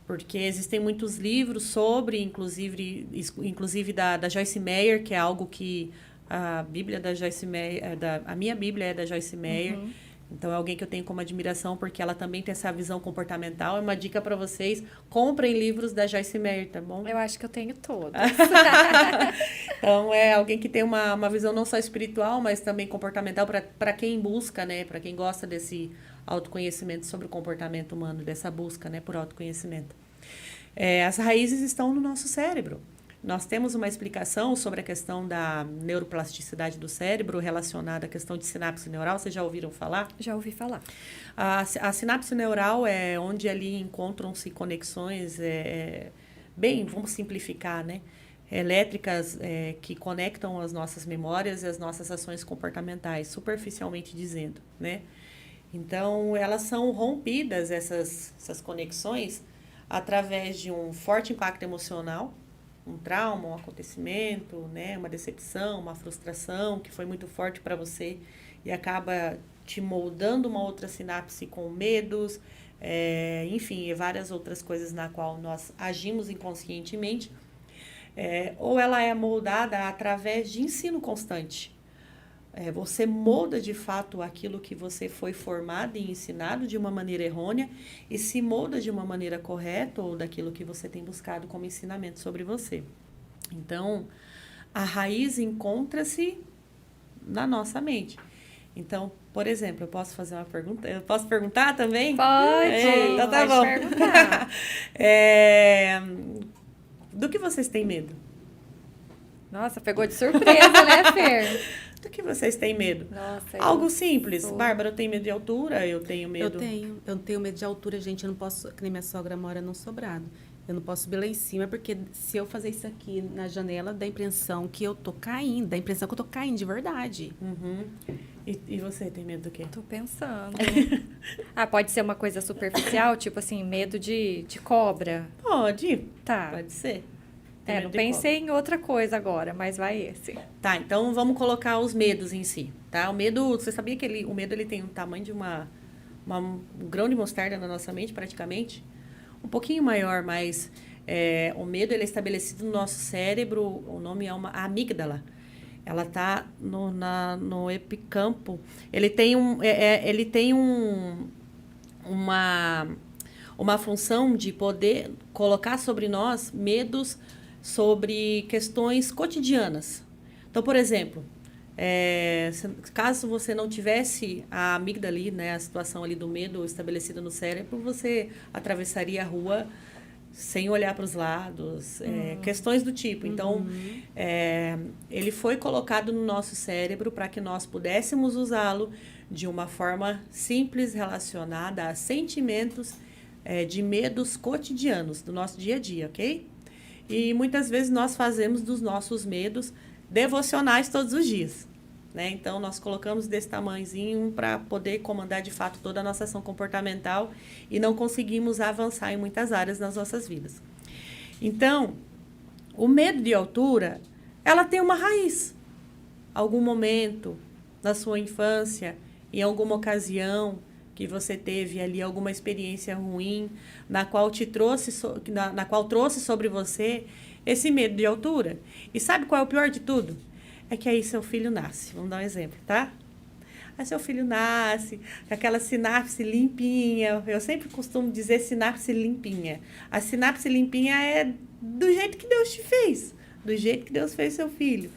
Porque existem muitos livros sobre, inclusive da Joyce Meyer, que é algo que a Bíblia da Joyce Meyer, a minha Bíblia é da Joyce Meyer. Uhum. Então, é alguém que eu tenho como admiração, porque ela também tem essa visão comportamental. É uma dica para vocês, comprem livros da Joyce Meyer, tá bom? Eu acho que eu tenho todas. Então, é alguém que tem uma visão não só espiritual, mas também comportamental para quem busca, né? Para quem gosta desse autoconhecimento sobre o comportamento humano, dessa busca, né, por autoconhecimento. As raízes estão no nosso cérebro. Nós temos uma explicação sobre a questão da neuroplasticidade do cérebro relacionada à questão de sinapse neural. Vocês já ouviram falar? Já ouvi falar. A sinapse neural é onde ali encontram-se conexões, bem, vamos simplificar, né? Elétricas que conectam as nossas memórias e as nossas ações comportamentais, superficialmente dizendo, né? Então, elas são rompidas, essas conexões, através de um forte impacto emocional, um trauma, um acontecimento, né, uma decepção, uma frustração que foi muito forte para você e acaba te moldando uma outra sinapse com medos, enfim, e várias outras coisas na qual nós agimos inconscientemente, ou ela é moldada através de ensino constante. Você molda de fato aquilo que você foi formado e ensinado de uma maneira errônea e se molda de uma maneira correta ou daquilo que você tem buscado como ensinamento sobre você. Então, a raiz encontra-se na nossa mente. Então, por exemplo, eu posso fazer uma pergunta? Eu posso perguntar também? Pode, então tá pode bom. perguntar. Do que vocês têm medo? Nossa, pegou de surpresa, né, Fer? Do que vocês têm medo? Nossa, Algo simples. sou- Bárbara, eu tenho medo de altura, eu tenho medo... Eu tenho medo de altura, gente. Eu não posso, que nem minha sogra mora num sobrado. Eu não posso subir lá em cima, porque se eu fazer isso aqui na janela, dá a impressão que eu tô caindo, dá a impressão que eu tô caindo de verdade. Uhum. E você tem medo do quê? Tô pensando. Pode ser uma coisa superficial, tipo assim, medo de cobra. Pode, Tá. pode ser. Tem medo Não de pensei em outra coisa agora, mas vai esse. Tá, então vamos colocar os medos em si, tá? O medo, você sabia que o medo ele tem o tamanho de um grão de mostarda na nossa mente, praticamente? Um pouquinho maior, mas o medo ele é estabelecido no nosso cérebro, o nome é a amígdala. Ela tá no epicampo. Ele tem uma função de poder colocar sobre nós medos sobre questões cotidianas. Então, por exemplo, caso você não tivesse a amígdala ali, né, a situação ali do medo estabelecida no cérebro, você atravessaria a rua sem olhar para os lados, questões do tipo. Então, ele foi colocado no nosso cérebro para que nós pudéssemos usá-lo de uma forma simples, relacionada a sentimentos de medos cotidianos do nosso dia a dia, ok? E muitas vezes nós fazemos dos nossos medos devocionais todos os dias, né? Então, nós colocamos desse tamanhozinho para poder comandar de fato toda a nossa ação comportamental e não conseguimos avançar em muitas áreas das nossas vidas. Então, o medo de altura, ela tem uma raiz. Algum momento na sua infância, em alguma ocasião que você teve ali alguma experiência ruim, na qual trouxe sobre você esse medo de altura. E sabe qual é o pior de tudo? É que aí seu filho nasce. Vamos dar um exemplo, tá? Aí seu filho nasce com aquela sinapse limpinha. Eu sempre costumo dizer sinapse limpinha. A sinapse limpinha é do jeito que Deus te fez. Do jeito que Deus fez seu filho.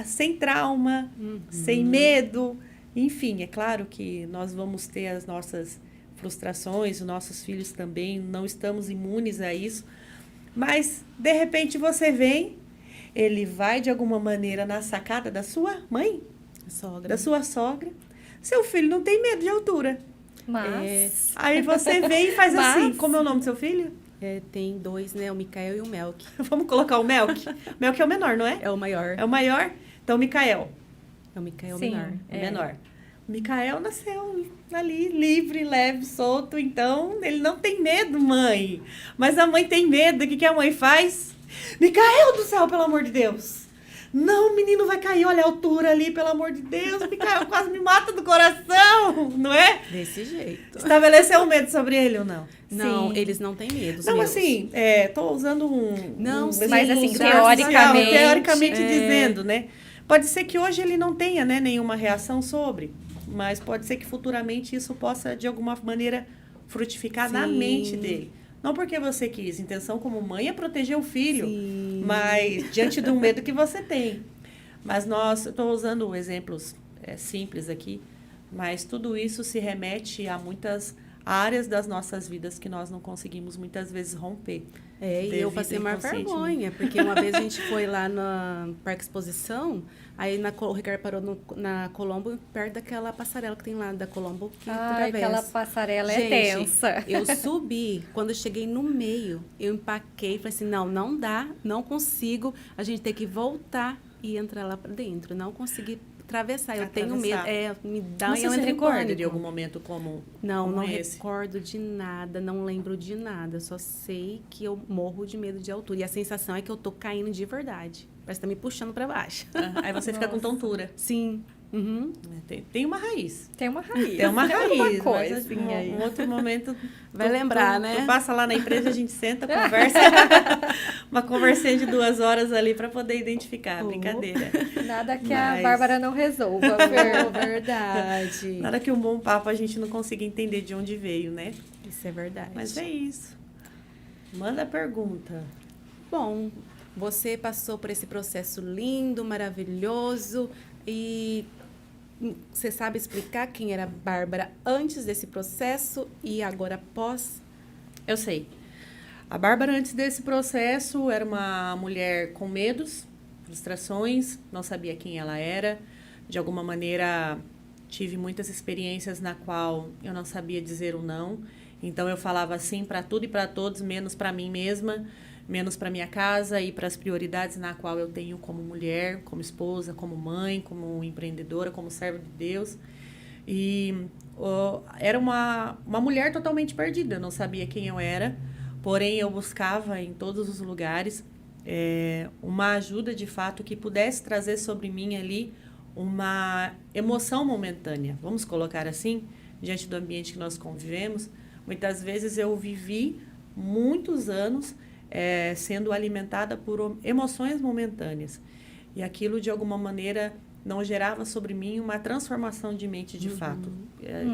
Sem trauma, sem medo. Enfim, é claro que nós vamos ter as nossas frustrações, os nossos filhos também, não estamos imunes a isso. Mas, de repente, você vem, ele vai de alguma maneira na sacada da sua mãe, da sua sogra. Seu filho não tem medo de altura. Mas... Aí você vem e faz assim. Como é o nome do seu filho? Tem dois, né? O Mikael e o Melk. Vamos colocar o Melk. O Melk é o menor, não é? É o maior. É o maior? Então, o Mikael. É o Mikael Sim. menor. O menor. O Mikael nasceu ali, livre, leve, solto. Então, ele não tem medo, mãe. Mas a mãe tem medo. O que a mãe faz? Mikael do céu, pelo amor de Deus. Não, o menino vai cair. Olha a altura ali, pelo amor de Deus. O Mikael quase me mata do coração. Não é? Desse jeito. Estabeleceu um medo sobre ele ou não? Não, Sim. eles não têm medo. os Não, meus. assim, tô usando Não, sim, mas assim, teoricamente teoricamente, dizendo, né? Pode ser que hoje ele não tenha, né, nenhuma reação sobre, mas pode ser que futuramente isso possa, de alguma maneira, frutificar na Sim. mente dele. Não porque você quis. Intenção como mãe é proteger o filho, Sim. mas diante do medo que você tem. Mas eu estou usando exemplos simples aqui, mas tudo isso se remete a muitas áreas das nossas vidas que nós não conseguimos muitas vezes romper. E eu Devido passei ao maior inconsciente, vergonha, porque uma vez a gente foi lá na Parque Exposição, aí o Ricardo parou na Colombo, perto daquela passarela que tem lá da Colombo, que Ai, aquela atravessa. passarela Gente, é tensa. Eu subi, quando eu cheguei no meio, eu empaquei, falei assim, não dá, não consigo, a gente tem que voltar e entrar lá pra dentro, não consegui atravessar, eu tenho medo, me dá, Você eu se entrei em recorda pânico. de algum momento como Não esse? recordo de nada, não lembro de nada. Eu só sei que eu morro de medo de altura. E a sensação é que eu tô caindo de verdade. Parece que tá me puxando para baixo. Aí você fica com tontura. Sim. Uhum. Tem uma raiz. Tem uma raiz. Tem uma raiz. Uma mas, coisinha aí. um outro momento... Vai lembrar, né? Tu passa lá na empresa, a gente senta, conversa. Uma conversinha de 2 horas ali para poder identificar. Brincadeira. Nada que Mas- a Bárbara não resolva. Verdade. Nada que um bom papo a gente não consiga entender de onde veio, né? Isso é verdade. Mas é isso. Manda a pergunta. Bom, você passou por esse processo lindo, maravilhoso e você sabe explicar quem era a Bárbara antes desse processo e agora após? Eu sei. A Bárbara, antes desse processo, era uma mulher com medos, frustrações, não sabia quem ela era, de alguma maneira, tive muitas experiências na qual eu não sabia dizer o não. Então, eu falava sim para tudo e para todos, menos para mim mesma, menos para minha casa e para as prioridades na qual eu tenho como mulher, como esposa, como mãe, como empreendedora, como serva de Deus. E era uma mulher totalmente perdida, eu não sabia quem eu era, porém eu buscava em todos os lugares uma ajuda de fato que pudesse trazer sobre mim ali uma emoção momentânea, vamos colocar assim, diante do ambiente que nós convivemos. Muitas vezes eu vivi muitos anos sendo alimentada por emoções momentâneas. E aquilo, de alguma maneira, não gerava sobre mim uma transformação de mente de fato.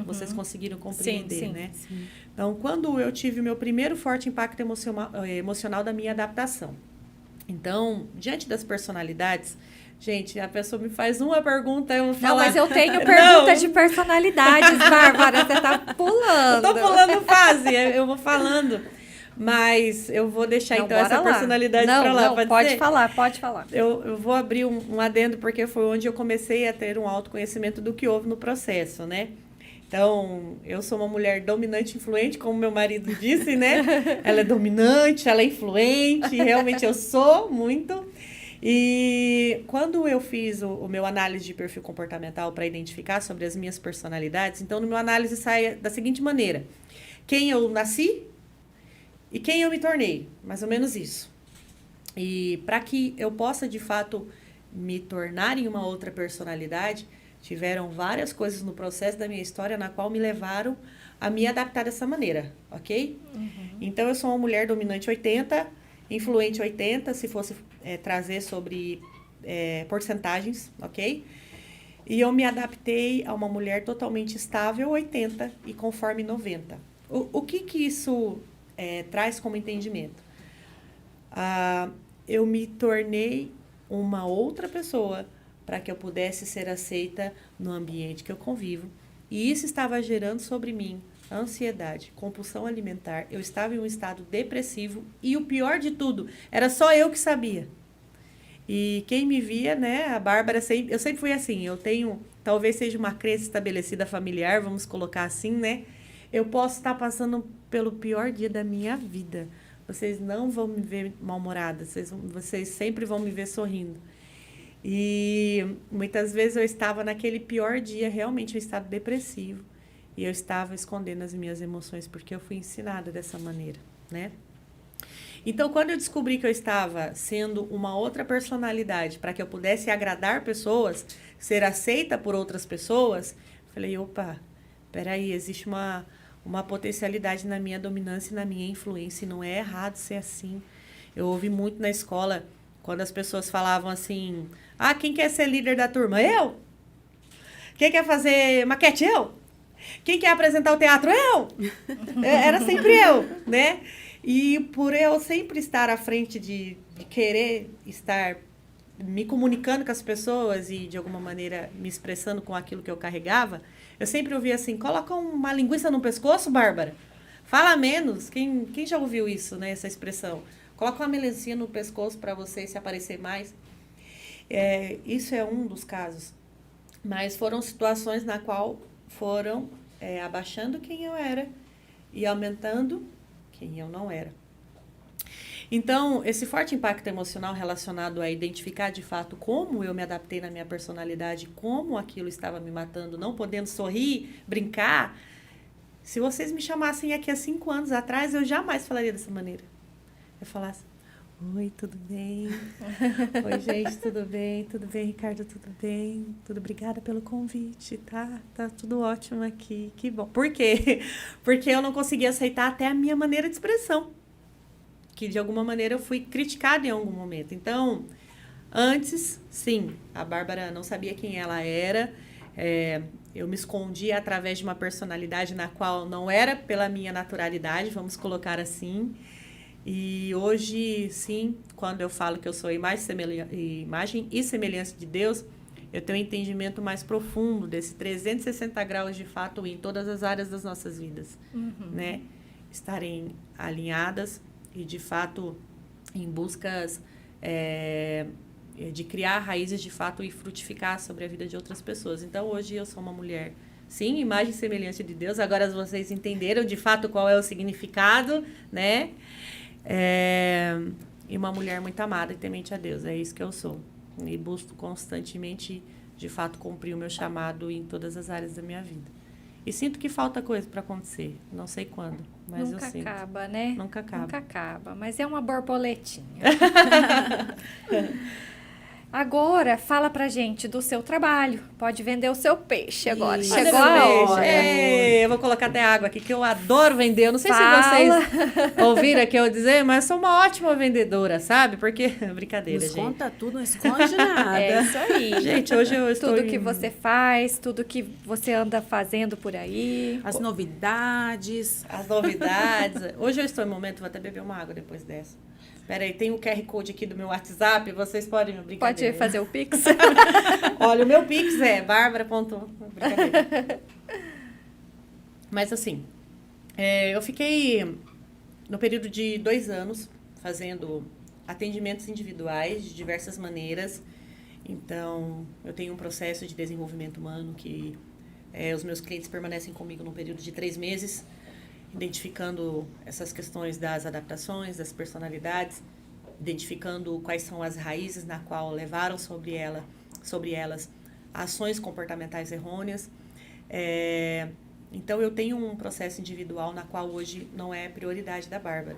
Vocês conseguiram compreender, sim, né? Sim. Então, quando eu tive o meu primeiro forte impacto emocional da minha adaptação. Então, diante das personalidades... Gente, a pessoa me faz uma pergunta, eu vou falar... Não, mas eu tenho pergunta de personalidades, Bárbara, você tá pulando. Eu tô pulando fase, eu vou falando. Mas eu vou deixar, então, essa personalidade para lá. Não, pode falar, pode falar. Eu vou abrir um adendo, porque foi onde eu comecei a ter um autoconhecimento do que houve no processo, né? Então, eu sou uma mulher dominante e influente, como meu marido disse, né? Ela é dominante, ela é influente, realmente eu sou muito... E quando eu fiz o meu análise de perfil comportamental para identificar sobre as minhas personalidades, então no meu análise sai da seguinte maneira: quem eu nasci e quem eu me tornei, mais ou menos isso. E para que eu possa de fato me tornar em uma outra personalidade, tiveram várias coisas no processo da minha história na qual me levaram a me adaptar dessa maneira, ok? Então eu sou uma mulher dominante 80, influente 80, se fosse trazer sobre porcentagens, ok? E eu me adaptei a uma mulher totalmente estável 80 e conforme 90. O que isso traz como entendimento? Eu me tornei uma outra pessoa para que eu pudesse ser aceita no ambiente que eu convivo. E isso estava gerando sobre mim ansiedade, compulsão alimentar. Eu estava em um estado depressivo e o pior de tudo, era só eu que sabia. E quem me via, né, a Bárbara, eu sempre fui assim, eu tenho, talvez seja uma crença estabelecida familiar, vamos colocar assim, né? Eu posso estar passando pelo pior dia da minha vida. Vocês não vão me ver mal-humorada, vocês sempre vão me ver sorrindo. E muitas vezes eu estava naquele pior dia, realmente um estado depressivo. E eu estava escondendo as minhas emoções, porque eu fui ensinada dessa maneira, né? Então, quando eu descobri que eu estava sendo uma outra personalidade, para que eu pudesse agradar pessoas, ser aceita por outras pessoas, falei, opa, peraí, existe uma potencialidade na minha dominância e na minha influência, e não é errado ser assim. Eu ouvi muito na escola, quando as pessoas falavam assim, quem quer ser líder da turma? Eu! Quem quer fazer maquete? Eu! Quem quer apresentar o teatro? Eu! Era sempre eu, né? E por eu sempre estar à frente de querer estar me comunicando com as pessoas e, de alguma maneira, me expressando com aquilo que eu carregava, eu sempre ouvia assim, coloca uma linguiça no pescoço, Bárbara. Fala menos. Quem já ouviu isso, né? Essa expressão. Coloca uma melancia no pescoço para você se aparecer mais. Isso é um dos casos. Mas foram situações na qual foram abaixando quem eu era e aumentando quem eu não era. Então, esse forte impacto emocional relacionado a identificar de fato como eu me adaptei na minha personalidade, como aquilo estava me matando, não podendo sorrir, brincar. Se vocês me chamassem aqui há 5 anos atrás, eu jamais falaria dessa maneira. Eu falasse, oi, tudo bem? Oi, gente, tudo bem? Tudo bem, Ricardo, tudo bem? Tudo obrigada pelo convite, tá? Tá tudo ótimo aqui, que bom. Por quê? Porque eu não conseguia aceitar até a minha maneira de expressão, que de alguma maneira eu fui criticada em algum momento. Então, antes, sim, a Bárbara não sabia quem ela era, eu me escondia através de uma personalidade na qual não era pela minha naturalidade, vamos colocar assim. E hoje, sim, quando eu falo que eu sou imagem e semelhança de Deus, eu tenho um entendimento mais profundo desse 360 graus de fato em todas as áreas das nossas vidas, né? Estarem alinhadas e, de fato, em buscas de criar raízes de fato e frutificar sobre a vida de outras pessoas. Então, hoje eu sou uma mulher, sim, imagem e semelhança de Deus. Agora vocês entenderam de fato qual é o significado, né? E uma mulher muito amada e temente a Deus. É isso que eu sou. E busco constantemente, de fato, cumprir o meu chamado em todas as áreas da minha vida. E sinto que falta coisa para acontecer. Não sei quando, mas Nunca eu sinto. acaba, né? Nunca acaba. Nunca acaba, mas é uma borboletinha. Agora, fala pra gente do seu trabalho. Pode vender o seu peixe agora. Isso. Chegou a Beijo. hora. Eu vou colocar até água aqui, que eu adoro vender. Eu não sei Fala. se vocês ouviram aqui eu dizer, mas eu sou uma ótima vendedora, sabe? Porque, brincadeira, Nos gente. conta tudo, não esconde nada. É isso aí. Gente, hoje eu estou... Tudo que você faz, tudo que você anda fazendo por aí. As novidades. As novidades. Hoje eu estou em momento, vou até beber uma água depois dessa. Peraí, tem o QR Code aqui do meu WhatsApp, vocês podem... Pode fazer o Pix? Olha, o meu Pix é bárbara. Brincadeira. Mas assim, eu fiquei no período de 2 anos fazendo atendimentos individuais de diversas maneiras. Então, eu tenho um processo de desenvolvimento humano que os meus clientes permanecem comigo num período de 3 meses, identificando essas questões das adaptações, das personalidades, identificando quais são as raízes na qual levaram sobre elas ações comportamentais errôneas. Então, eu tenho um processo individual na qual hoje não é prioridade da Bárbara.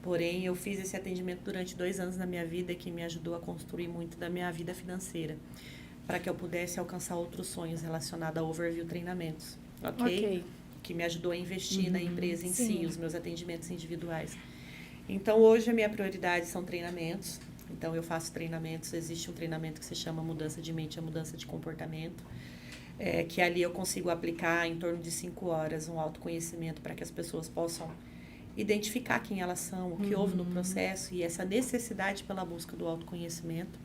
Porém, eu fiz esse atendimento durante 2 anos na minha vida, que me ajudou a construir muito da minha vida financeira, para que eu pudesse alcançar outros sonhos relacionados a Overview Treinamentos, ok? Que me ajudou a investir na empresa em si, os meus atendimentos individuais. Então, hoje a minha prioridade são treinamentos. Então, eu faço treinamentos. Existe um treinamento que se chama Mudança de Mente, a Mudança de Comportamento, que ali eu consigo aplicar em torno de 5 horas um autoconhecimento para que as pessoas possam identificar quem elas são, o que houve no processo e essa necessidade pela busca do autoconhecimento.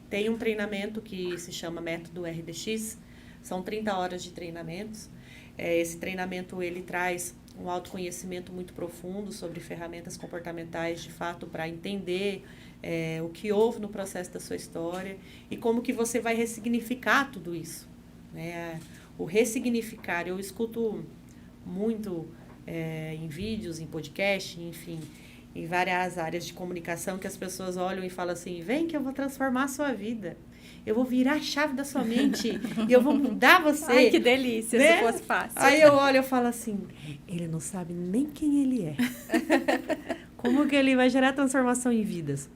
Tem um treinamento que se chama Método RDX, são 30 horas de treinamentos. Esse treinamento, ele traz um autoconhecimento muito profundo sobre ferramentas comportamentais, de fato, para entender o que houve no processo da sua história e como que você vai ressignificar tudo isso, né? O ressignificar, eu escuto muito em vídeos, em podcast, enfim, em várias áreas de comunicação, que as pessoas olham e falam assim, vem que eu vou transformar a sua vida. Eu vou virar a chave da sua mente e eu vou mudar você. Ai, que delícia, né? se fosse fácil. Aí eu olho e falo assim, ele não sabe nem quem ele é. Como que ele vai gerar transformação em vidas?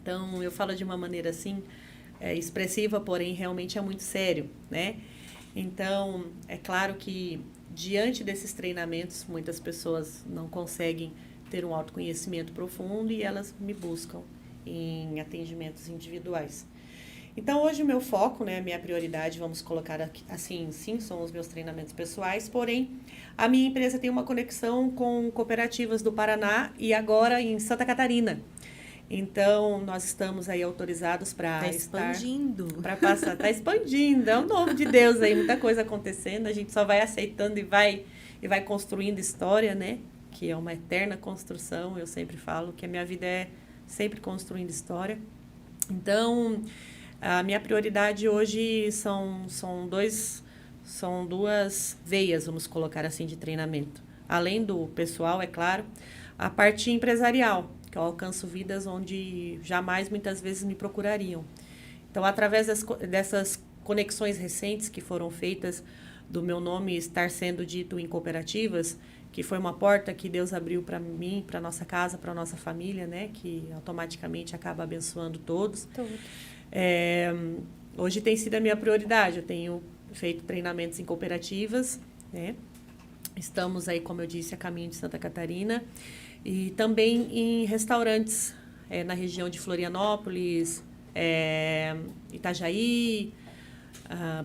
Então, eu falo de uma maneira assim, expressiva, porém realmente é muito sério, né? Então, é claro que diante desses treinamentos, muitas pessoas não conseguem ter um autoconhecimento profundo e elas me buscam em atendimentos individuais. Então, hoje o meu foco, né, a minha prioridade, vamos colocar aqui, assim, sim, são os meus treinamentos pessoais, porém, a minha empresa tem uma conexão com cooperativas do Paraná e agora em Santa Catarina. Então, nós estamos aí autorizados para expandindo. Para passar, está expandindo, é o novo de Deus aí, muita coisa acontecendo, a gente só vai aceitando e vai construindo história, né? Que é uma eterna construção, eu sempre falo que a minha vida é sempre construindo história. Então, a minha prioridade hoje são duas veias, vamos colocar assim, de treinamento. Além do pessoal, é claro, a parte empresarial, que eu alcanço vidas onde jamais, muitas vezes, me procurariam. Então, através dessas conexões recentes que foram feitas, do meu nome estar sendo dito em cooperativas, que foi uma porta que Deus abriu para mim, para nossa casa, para nossa família, né? Que automaticamente acaba abençoando todos. Hoje tem sido a minha prioridade. Eu tenho feito treinamentos em cooperativas, né? Estamos aí, como eu disse, a caminho de Santa Catarina. E também em restaurantes, na região de Florianópolis, Itajaí,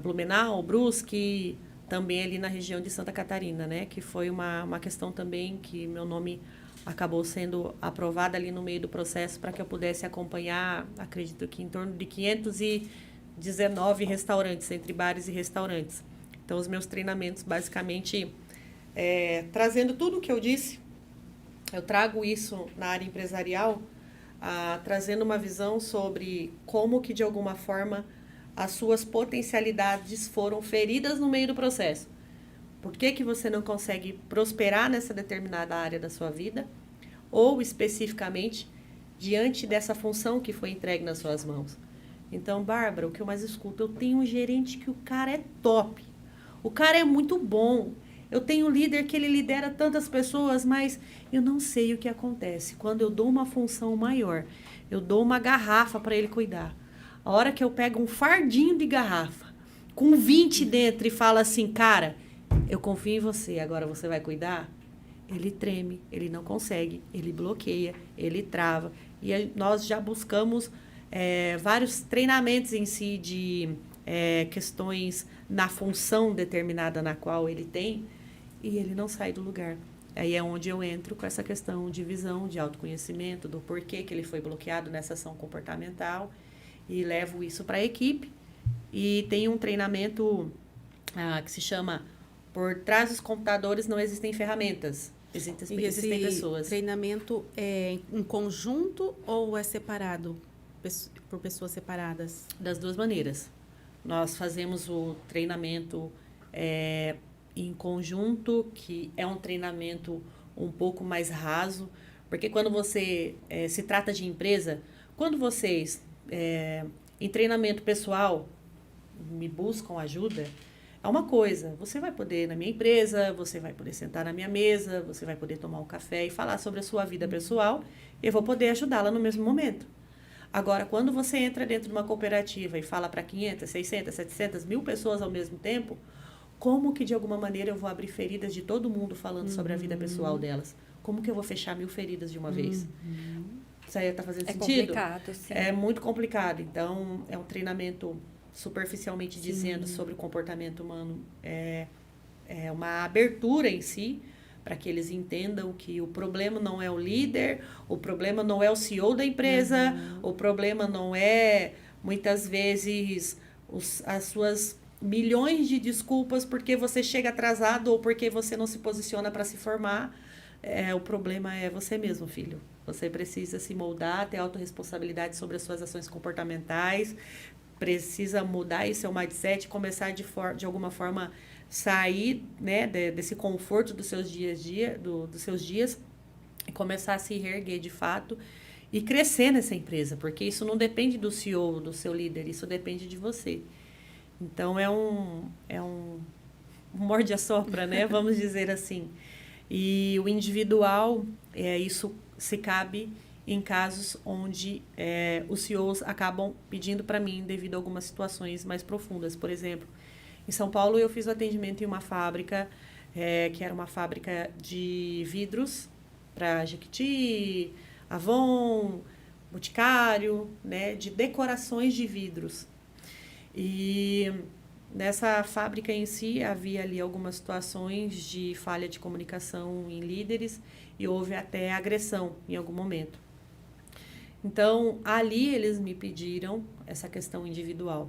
Blumenau, Brusque, também ali na região de Santa Catarina, né? Que foi uma questão também que meu nome acabou sendo aprovado ali no meio do processo para que eu pudesse acompanhar, acredito que em torno de 519 restaurantes, entre bares e restaurantes. Então, os meus treinamentos, basicamente, trazendo tudo o que eu disse, eu trago isso na área empresarial, trazendo uma visão sobre como que, de alguma forma, as suas potencialidades foram feridas no meio do processo. Por que que você não consegue prosperar nessa determinada área da sua vida? Ou, especificamente, diante dessa função que foi entregue nas suas mãos. Então, Bárbara, o que eu mais escuto, eu tenho um gerente que o cara é top. O cara é muito bom. Eu tenho um líder que ele lidera tantas pessoas, mas eu não sei o que acontece. Quando eu dou uma função maior, eu dou uma garrafa para ele cuidar. A hora que eu pego um fardinho de garrafa, com 20 dentro e falo assim, cara, eu confio em você, agora você vai cuidar? Ele treme, ele não consegue, ele bloqueia, ele trava. E nós já buscamos vários treinamentos em si de questões na função determinada na qual ele tem, e ele não sai do lugar. Aí é onde eu entro com essa questão de visão, de autoconhecimento, do porquê que ele foi bloqueado nessa ação comportamental, e levo isso para a equipe. E tem um treinamento que se chama Por Trás dos Computadores Não Existem Ferramentas. Existem pessoas. Treinamento é em conjunto ou é separado, por pessoas separadas? Das duas maneiras. Nós fazemos o treinamento em conjunto, que é um treinamento um pouco mais raso, porque quando você se trata de empresa, quando vocês, em treinamento pessoal, me buscam ajuda, é uma coisa, você vai poder ir na minha empresa, você vai poder sentar na minha mesa, você vai poder tomar um café e falar sobre a sua vida pessoal, eu vou poder ajudá-la no mesmo momento. Agora, quando você entra dentro de uma cooperativa e fala para 500, 600, 700, 1.000 pessoas ao mesmo tempo, como que de alguma maneira eu vou abrir feridas de todo mundo falando sobre a vida pessoal delas? Como que eu vou fechar 1.000 feridas de uma vez? Isso aí está fazendo sentido? É complicado, sim. É muito complicado. Então, é um treinamento superficialmente dizendo sobre o comportamento humano. É uma abertura em si, para que eles entendam que o problema não é o líder, o problema não é o CEO da empresa, o problema não é, muitas vezes, as suas milhões de desculpas porque você chega atrasado ou porque você não se posiciona para se formar. O problema é você mesmo, filho. Você precisa se moldar, ter autorresponsabilidade sobre as suas ações comportamentais, precisa mudar esse seu mindset, começar de alguma forma sair, né, desse conforto dos seus dos seus dias e começar a se reerguer de fato e crescer nessa empresa, porque isso não depende do CEO, do seu líder, isso depende de você. Então, é um morde-a-sopra, né? Vamos dizer assim. E o individual, isso se cabe em casos onde os CEOs acabam pedindo para mim devido a algumas situações mais profundas. Por exemplo, em São Paulo eu fiz o atendimento em uma fábrica, que era uma fábrica de vidros para Jequiti, Avon, Boticário, né? De decorações de vidros. E nessa fábrica em si havia ali algumas situações de falha de comunicação em líderes e houve até agressão em algum momento. Então, ali eles me pediram essa questão individual.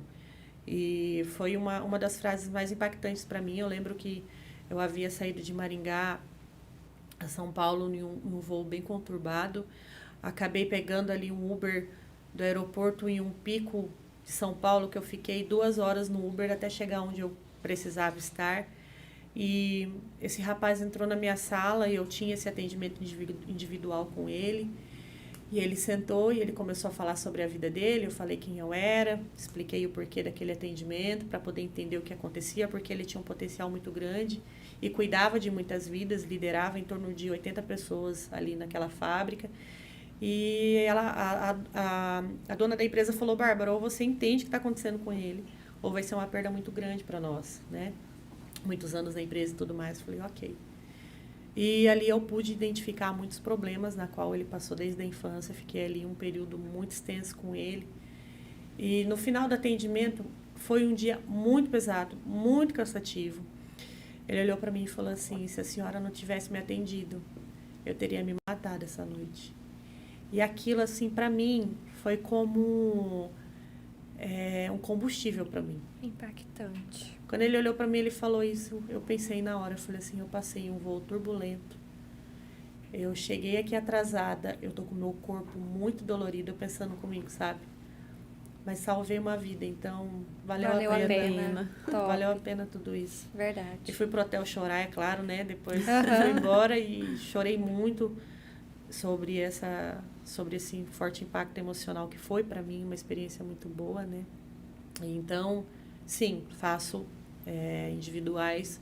E foi uma das frases mais impactantes para mim. Eu lembro que eu havia saído de Maringá a São Paulo num voo bem conturbado. Acabei pegando ali um Uber do aeroporto em um pico de São Paulo, que eu fiquei 2 horas no Uber até chegar onde eu precisava estar. E esse rapaz entrou na minha sala e eu tinha esse atendimento individual com ele. E ele sentou e ele começou a falar sobre a vida dele. Eu falei quem eu era, expliquei o porquê daquele atendimento para poder entender o que acontecia, porque ele tinha um potencial muito grande e cuidava de muitas vidas, liderava em torno de 80 pessoas ali naquela fábrica. E a dona da empresa falou, Bárbara, ou você entende o que está acontecendo com ele, ou vai ser uma perda muito grande para nós, né? Muitos anos na empresa e tudo mais. Eu falei, ok. E ali eu pude identificar muitos problemas na qual ele passou desde a infância. Fiquei ali um período muito extenso com ele. E no final do atendimento, foi um dia muito pesado, muito cansativo. Ele olhou para mim e falou assim, se a senhora não tivesse me atendido, eu teria me matado essa noite. E aquilo, assim, para mim, foi como um combustível para mim. Impactante. Quando ele olhou para mim, ele falou isso, eu pensei na hora, eu falei assim, eu passei um voo turbulento. eu cheguei aqui atrasada, eu tô com o meu corpo muito dolorido, eu pensando comigo, sabe? Mas salvei uma vida, então valeu Valeu a a pena. pena. Top. Valeu a pena tudo isso. E Verdade. fui pro hotel chorar, é claro, né? Depois Aham. fui embora e chorei muito sobre esse forte impacto emocional que foi para mim, uma experiência muito boa, né? Então, sim, faço individuais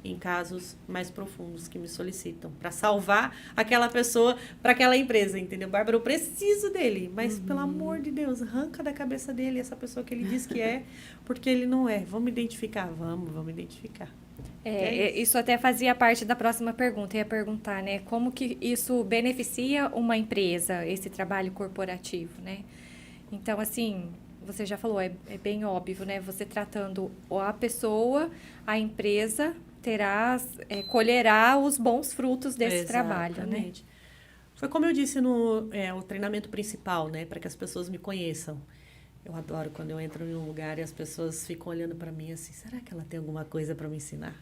em casos mais profundos que me solicitam para salvar aquela pessoa para aquela empresa, entendeu? Bárbara, eu preciso dele, mas pelo amor de Deus, arranca da cabeça dele essa pessoa que ele diz que é, porque ele não é. Vamos identificar, vamos identificar. Isso até fazia parte da próxima pergunta. Eu ia perguntar, né? Como que isso beneficia uma empresa, esse trabalho corporativo, né? Então, assim, você já falou, é bem óbvio, né? Você tratando a pessoa, a empresa colherá os bons frutos desse trabalho, né? Exatamente. Foi como eu disse no o treinamento principal, né? Para que as pessoas me conheçam. Eu adoro quando eu entro em um lugar e as pessoas ficam olhando para mim assim, será que ela tem alguma coisa para me ensinar?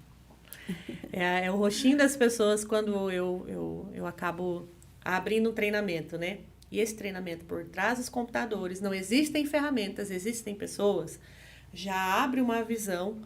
É o rostinho das pessoas quando eu acabo abrindo um treinamento, né? E esse treinamento por trás dos computadores, não existem ferramentas, existem pessoas, já abre uma visão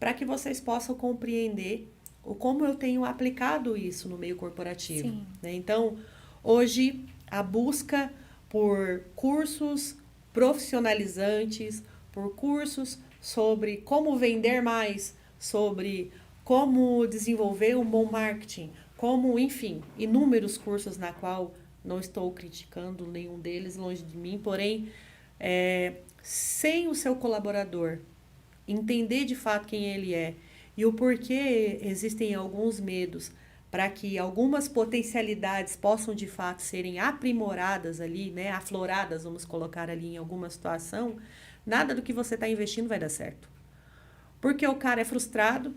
para que vocês possam compreender como eu tenho aplicado isso no meio corporativo. Sim. Né? Então, hoje, a busca por cursos profissionalizantes, por cursos sobre como vender mais, sobre como desenvolver um bom marketing, enfim, inúmeros cursos na qual não estou criticando nenhum deles, longe de mim, porém, sem o seu colaborador entender de fato quem ele é e o porquê existem alguns medos para que algumas potencialidades possam de fato serem aprimoradas ali, né, afloradas, vamos colocar ali em alguma situação, nada do que você está investindo vai dar certo. Porque o cara é frustrado,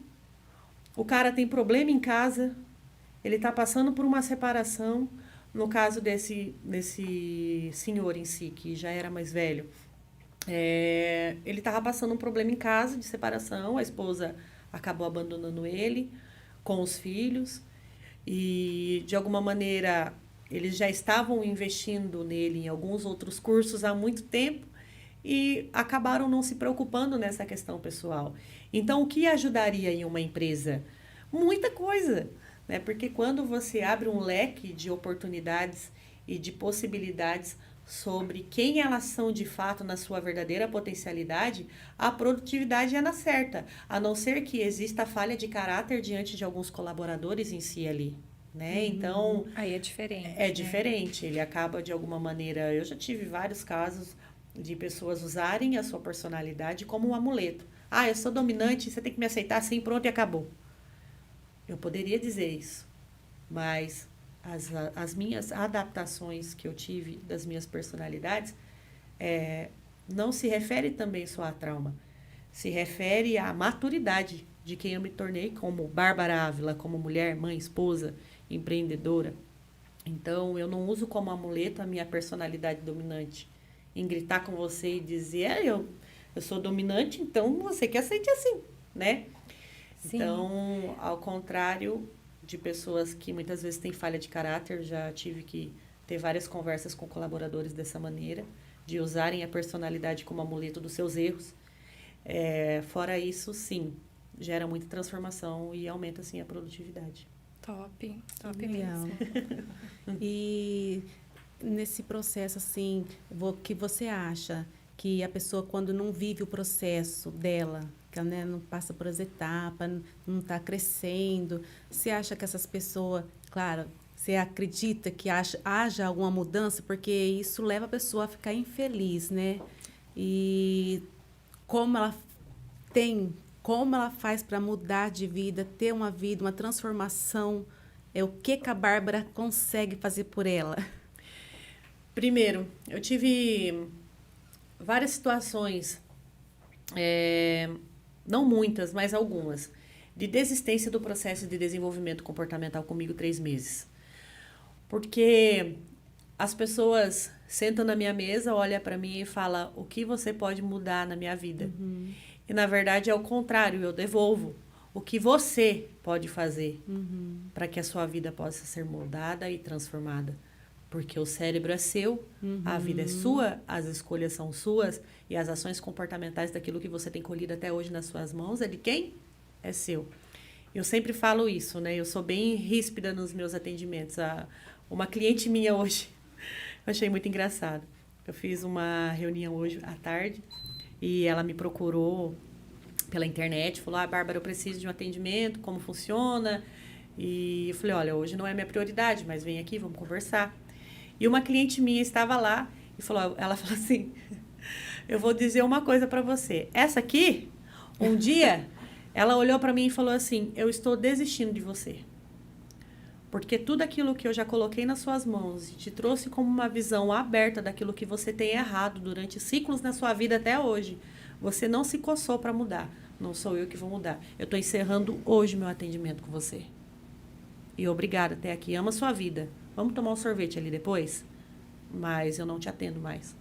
o cara tem problema em casa, ele está passando por uma separação, no caso desse senhor em si, que já era mais velho, ele estava passando um problema em casa de separação, a esposa acabou abandonando ele com os filhos e de alguma maneira eles já estavam investindo nele em alguns outros cursos há muito tempo e acabaram não se preocupando nessa questão pessoal. Então, o que ajudaria em uma empresa? Muita coisa, né? Porque quando você abre um leque de oportunidades e de possibilidades sobre quem elas são de fato na sua verdadeira potencialidade, a produtividade é na certa, a não ser que exista falha de caráter diante de alguns colaboradores em si ali, né? Então, aí é diferente. É diferente, ele acaba de alguma maneira, eu já tive vários casos de pessoas usarem a sua personalidade como um amuleto. Ah, eu sou dominante, você tem que me aceitar assim, pronto e acabou. Eu poderia dizer isso, mas as minhas adaptações que eu tive das minhas personalidades não se refere também só a trauma, se refere à maturidade de quem eu me tornei como Bárbara Ávila, como mulher, mãe, esposa, empreendedora. Então, eu não uso como amuleto a minha personalidade dominante, em gritar com você e dizer, eu sou dominante, então você que aceite assim, né? Sim. Então, ao contrário de pessoas que muitas vezes têm falha de caráter, já tive que ter várias conversas com colaboradores dessa maneira, de usarem a personalidade como amuleto dos seus erros. Fora isso, sim, gera muita transformação e aumenta, sim, a produtividade. Top Legal. mesmo. E nesse processo, assim, o que você acha que a pessoa, quando não vive o processo dela, que ela, né, não passa por as etapas, não está crescendo, você acha que essas pessoas, claro, você acredita que haja alguma mudança? Porque isso leva a pessoa a ficar infeliz, né? E como ela faz para mudar de vida, ter uma vida, uma transformação, o que a Bárbara consegue fazer por ela? Primeiro, eu tive várias situações, não muitas, mas algumas, de desistência do processo de desenvolvimento comportamental comigo 3 meses. Porque as pessoas sentam na minha mesa, olham para mim e falam, o que você pode mudar na minha vida? E, na verdade, é o contrário, eu devolvo. o que você pode fazer para que a sua vida possa ser moldada e transformada. Porque o cérebro é seu, a vida é sua, as escolhas são suas e as ações comportamentais daquilo que você tem colhido até hoje nas suas mãos é de quem? É seu. Eu sempre falo isso, né? Eu sou bem ríspida nos meus atendimentos. Uma cliente minha hoje, eu achei muito engraçado. Eu fiz uma reunião hoje à tarde e ela me procurou pela internet, falou, Bárbara, eu preciso de um atendimento, como funciona? E eu falei, olha, hoje não é minha prioridade, mas vem aqui, vamos conversar. E uma cliente minha estava lá e ela falou assim, eu vou dizer uma coisa para você. Essa aqui, um dia, ela olhou para mim e falou assim, eu estou desistindo de você. Porque tudo aquilo que eu já coloquei nas suas mãos e te trouxe como uma visão aberta daquilo que você tem errado durante ciclos na sua vida até hoje, você não se coçou para mudar. Não sou eu que vou mudar. Eu estou encerrando hoje meu atendimento com você. E obrigada até aqui. Ama a sua vida. Vamos tomar um sorvete ali depois? Mas eu não te atendo mais.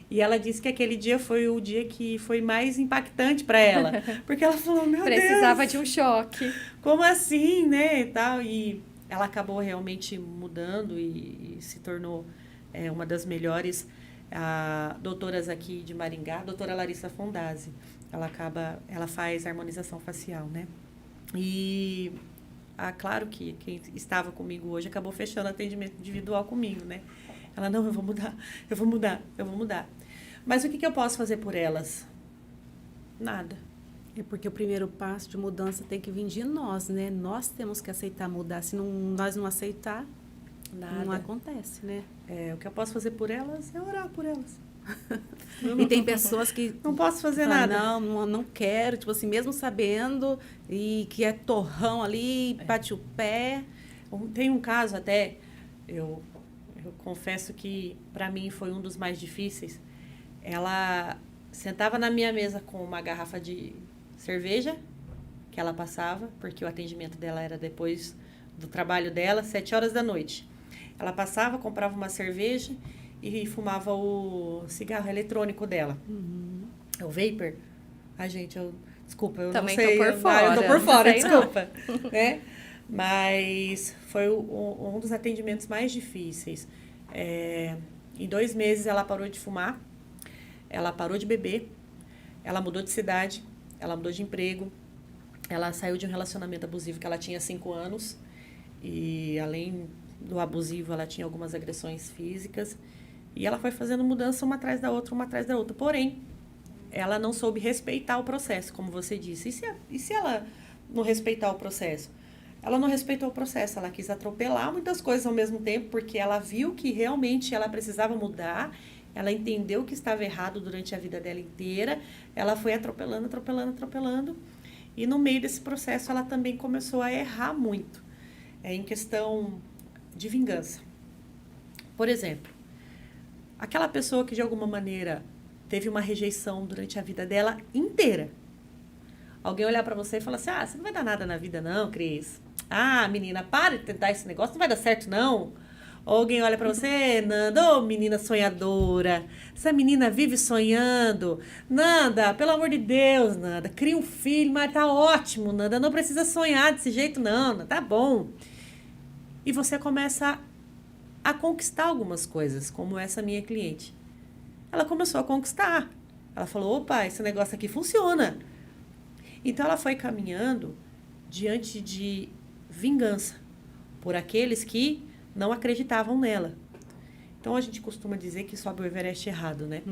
E ela disse que aquele dia foi o dia que foi mais impactante para ela. Porque ela falou, meu Precisava Deus, de um choque. como assim, né? E tal. E ela acabou realmente mudando e se tornou uma das melhores doutoras aqui de Maringá, a doutora Larissa Fondazzi. Ela faz harmonização facial, né? E claro que quem estava comigo hoje acabou fechando atendimento individual comigo, né? Ela, não, eu vou mudar. Mas o que eu posso fazer por elas? Nada. É porque o primeiro passo de mudança tem que vir de nós, né? Nós temos que aceitar mudar. Se nós não aceitar, Nada. não acontece, né? O que eu posso fazer por elas é orar por elas. E tem pessoas que... Não posso fazer falam, nada. Não quero. Tipo assim, mesmo sabendo e que é torrão ali, bate o pé. Tem um caso até, eu confesso que para mim foi um dos mais difíceis. Ela sentava na minha mesa com uma garrafa de cerveja que ela passava, porque o atendimento dela era depois do trabalho dela, 7 horas da noite. Ela passava, comprava uma cerveja e fumava o cigarro eletrônico dela. O vapor. Gente, desculpa, eu Também não sei. tô por fora. Eu tô por fora, Não sei, desculpa. Né? Mas foi um dos atendimentos mais difíceis. Em 2 meses ela parou de fumar, ela parou de beber, ela mudou de cidade, ela mudou de emprego, ela saiu de um relacionamento abusivo que ela tinha 5 anos e além do abusivo ela tinha algumas agressões físicas e ela foi fazendo mudança uma atrás da outra, porém ela não soube respeitar o processo, como você disse. E se ela não respeitar o processo? Ela não respeitou o processo, ela quis atropelar muitas coisas ao mesmo tempo, porque ela viu que realmente ela precisava mudar, ela entendeu que estava errado durante a vida dela inteira, ela foi atropelando, e no meio desse processo ela também começou a errar muito, em questão de vingança. Por exemplo, aquela pessoa que de alguma maneira teve uma rejeição durante a vida dela inteira. Alguém olhar para você e falar assim, você não vai dar nada na vida não, Cris. Menina, para de tentar esse negócio, não vai dar certo não. Ou alguém olha para você, Nanda, menina sonhadora, essa menina vive sonhando. Nanda, pelo amor de Deus, Nanda, cria um filho, mas tá ótimo, Nanda, não precisa sonhar desse jeito não, Nanda, tá bom. E você começa a conquistar algumas coisas, como essa minha cliente. Ela começou a conquistar. Ela falou, opa, esse negócio aqui funciona. Então, ela foi caminhando diante de vingança por aqueles que não acreditavam nela. Então, a gente costuma dizer que sobe o Everest errado, né?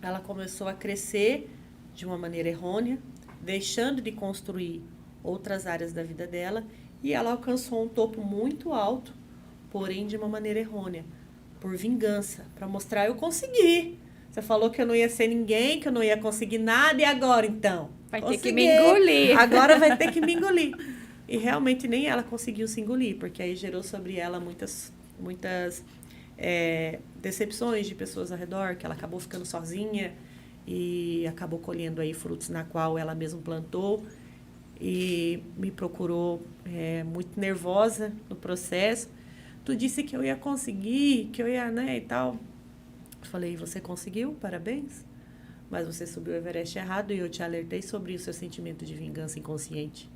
Ela começou a crescer de uma maneira errônea, deixando de construir outras áreas da vida dela, e ela alcançou um topo muito alto, porém de uma maneira errônea, por vingança, para mostrar, eu consegui. Você falou que eu não ia ser ninguém, que eu não ia conseguir nada, e agora então? Vai Consegui. ter que me engolir. Agora vai ter que me engolir. E realmente nem ela conseguiu se engolir, porque aí gerou sobre ela muitas decepções de pessoas ao redor, que ela acabou ficando sozinha e acabou colhendo aí frutos na qual ela mesma plantou. E me procurou muito nervosa no processo. Tu disse que eu ia conseguir, que eu ia, né, e tal. Falei, você conseguiu? Parabéns. mas você subiu o Everest errado e eu te alertei sobre o seu sentimento de vingança inconsciente.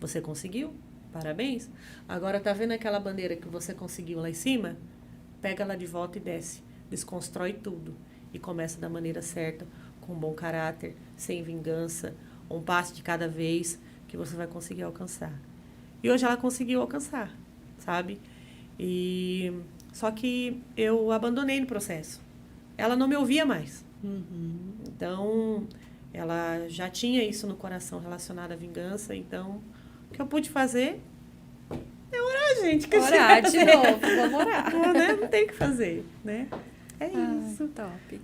Você conseguiu? Parabéns. Agora, tá vendo aquela bandeira que você conseguiu lá em cima? Pega ela de volta e desce. Desconstrói tudo. E começa da maneira certa, com bom caráter, sem vingança, um passo de cada vez que você vai conseguir alcançar. E hoje ela conseguiu alcançar, sabe? Só que eu abandonei no processo. Ela não me ouvia mais. Então, ela já tinha isso no coração relacionado à vingança. Então, o que eu pude fazer é orar, gente. Orar de novo, vamos orar. Não tem o que fazer, né? É isso. Top.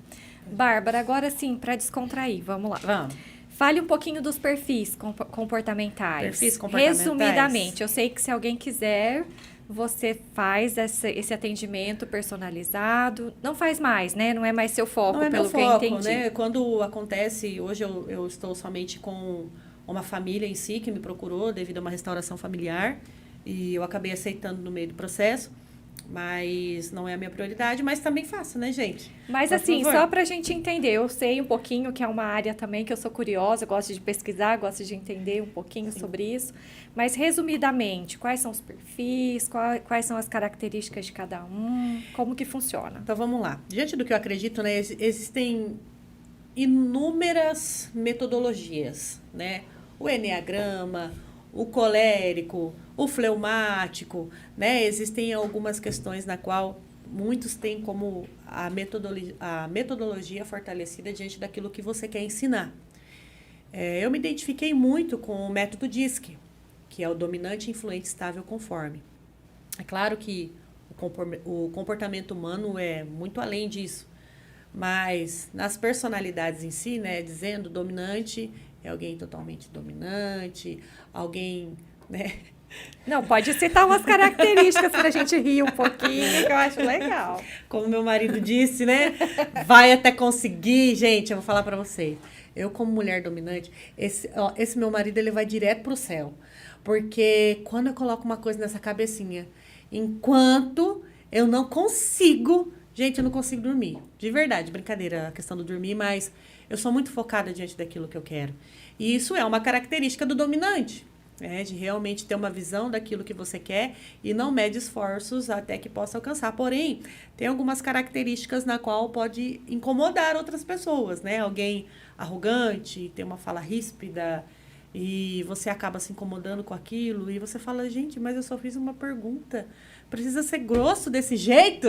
Bárbara, agora sim, para descontrair, vamos lá. Vamos. Fale um pouquinho dos perfis comportamentais. Perfis comportamentais? Resumidamente, eu sei que se alguém quiser, você faz esse atendimento personalizado. Não faz mais, né? Não é mais seu foco, Não é pelo meu que eu foco, entendi. né? Quando acontece, hoje eu estou somente com uma família em si que me procurou devido a uma restauração familiar e eu acabei aceitando no meio do processo, mas não é a minha prioridade, mas também faço, né, gente? Mas Por assim, favor. só pra gente entender, eu sei um pouquinho que é uma área também que eu sou curiosa, gosto de pesquisar, gosto de entender um pouquinho sobre isso, mas resumidamente, quais são os perfis, quais são as características de cada um, como que funciona? Então vamos lá. Diante do que eu acredito, né, existem inúmeras metodologias, né? O enneagrama, o colérico, o fleumático, né? Existem algumas questões na qual muitos têm como a metodologia fortalecida diante daquilo que você quer ensinar. Eu me identifiquei muito com o método DISC, que é o dominante, influente, estável, conforme. É claro que o comportamento humano é muito além disso, mas nas personalidades em si, né, dizendo dominante, é alguém totalmente dominante, alguém, né? Não, pode citar umas características pra gente rir um pouquinho, que eu acho legal. Como meu marido disse, né? Vai até conseguir. Gente, eu vou falar pra vocês. Eu, como mulher dominante, esse meu marido, ele vai direto pro céu. Porque quando eu coloco uma coisa nessa cabecinha, enquanto eu não consigo... Gente, eu não consigo dormir. De verdade, brincadeira a questão do dormir, mas eu sou muito focada diante daquilo que eu quero. E isso é uma característica do dominante. De realmente ter uma visão daquilo que você quer e não mede esforços até que possa alcançar. Porém, tem algumas características na qual pode incomodar outras pessoas, né? Alguém arrogante, tem uma fala ríspida e você acaba se incomodando com aquilo e você fala, gente, mas eu só fiz uma pergunta. Precisa ser grosso desse jeito?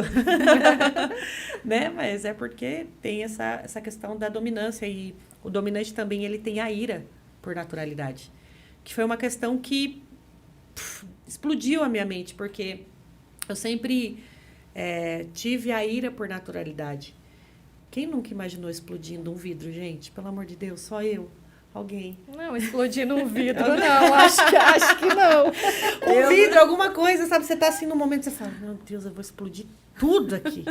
Né? Mas é porque tem essa questão da dominância e o dominante também ele tem a ira por naturalidade. Que foi uma questão que explodiu a minha mente, porque eu sempre tive a ira por naturalidade. Quem nunca imaginou explodindo um vidro, gente? Pelo amor de Deus, só eu. Alguém. Não, explodir no vidro, não. Acho que não. Um vidro, alguma coisa, sabe? Você tá assim no momento, você fala, meu Deus, eu vou explodir tudo aqui.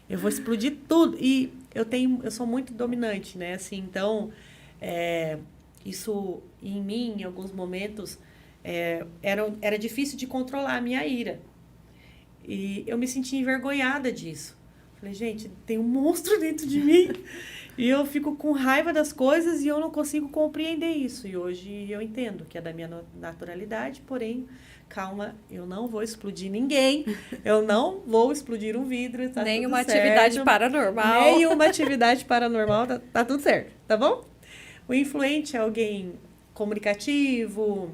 Eu vou explodir tudo. E eu sou muito dominante, né? Assim, então, isso em mim, em alguns momentos, era difícil de controlar a minha ira. E eu me senti envergonhada disso. Falei, gente, tem um monstro dentro de mim. E eu fico com raiva das coisas e eu não consigo compreender isso. E hoje eu entendo que é da minha naturalidade, porém, calma, eu não vou explodir ninguém. Eu não vou explodir um vidro. Tá Nenhuma tudo certo. atividade paranormal. Nenhuma atividade paranormal, tá tudo certo, tá bom? O influente é alguém comunicativo,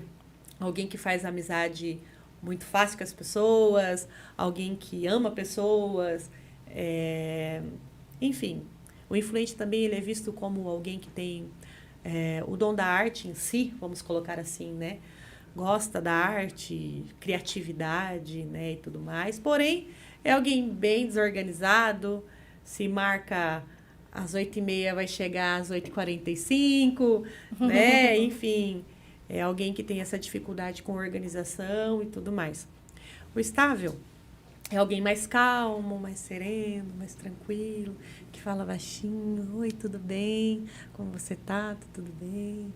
alguém que faz amizade muito fácil com as pessoas, alguém que ama pessoas, enfim. O influente também ele é visto como alguém que tem o dom da arte em si, vamos colocar assim, né? Gosta da arte, criatividade, né? E tudo mais. Porém, é alguém bem desorganizado, se marca às 8h30, vai chegar às 8h45, né? Enfim, é alguém que tem essa dificuldade com organização e tudo mais. O estável é alguém mais calmo, mais sereno, mais tranquilo, que fala baixinho, oi, tudo bem? Como você tá? Tudo bem?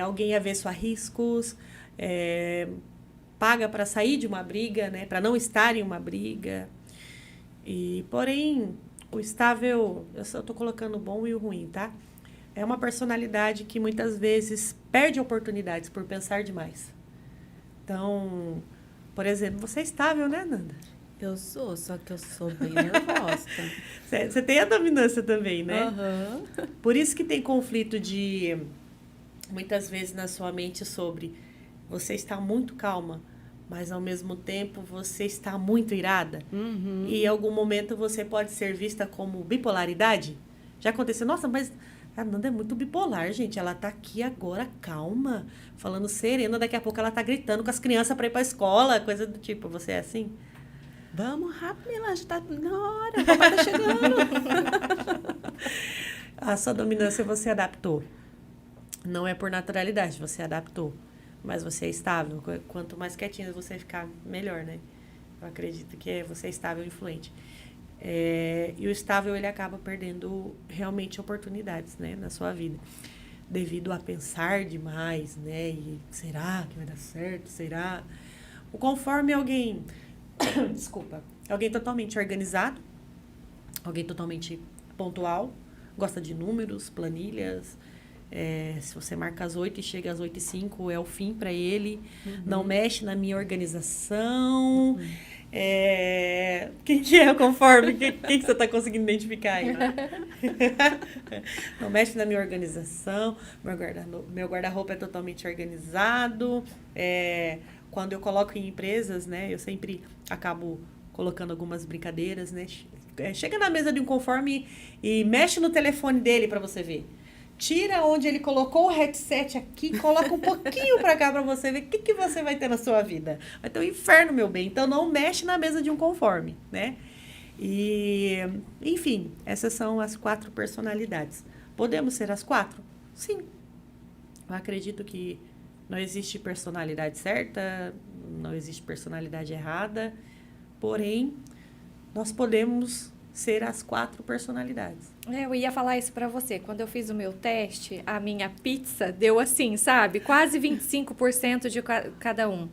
Alguém avesso a riscos, paga para sair de uma briga, né? Para não estar em uma briga. Porém, O estável, eu só tô colocando o bom e o ruim, tá? É uma personalidade que muitas vezes perde oportunidades por pensar demais. Então, por exemplo, você é estável, né, Nanda? Eu sou, só que eu sou bem nervosa. Você tem a dominância também, né? Aham. Por isso que tem conflito de, muitas vezes na sua mente sobre você está muito calma, mas ao mesmo tempo você está muito irada. Uhum. E em algum momento você pode ser vista como bipolaridade. Já aconteceu, nossa, mas a Nanda é muito bipolar, gente. Ela tá aqui agora, calma, falando serena, daqui a pouco ela tá gritando com as crianças para ir pra escola, coisa do tipo. Você é assim? Vamos rápido, Milã, já tá na hora, o papai tá chegando. A sua dominância você adaptou. Não é por naturalidade, você adaptou. Mas você é estável. Quanto mais quietinha você ficar, melhor, né? Eu acredito que você é estável e influente. E o estável, ele acaba perdendo realmente oportunidades, né? Na sua vida. Devido a pensar demais, né? E será que vai dar certo? Será? O conforme alguém... Desculpa. Alguém totalmente organizado. Alguém totalmente pontual. Gosta de números, planilhas. Se você marca às 8 e chega às 8h05, é o fim para ele. Uhum. Não mexe na minha organização. Quem que é o conforme? Quem que você está conseguindo identificar aí? Não mexe na minha organização. Meu guarda-roupa é totalmente organizado. Quando eu coloco em empresas, né, eu sempre acabo colocando algumas brincadeiras, né? Chega na mesa de um conforme e mexe no telefone dele para você ver. Tira onde ele colocou o headset aqui, coloca um pouquinho para cá para você ver o que você vai ter na sua vida. Vai ter um inferno, meu bem. Então, não mexe na mesa de um conforme, né? E, enfim, essas são as 4 personalidades. Podemos ser as 4? Sim. Eu acredito que não existe personalidade certa, não existe personalidade errada. Porém, nós podemos ser as 4 personalidades. Eu ia falar isso pra você. Quando eu fiz o meu teste, a minha pizza deu assim, sabe? Quase 25% de cada um.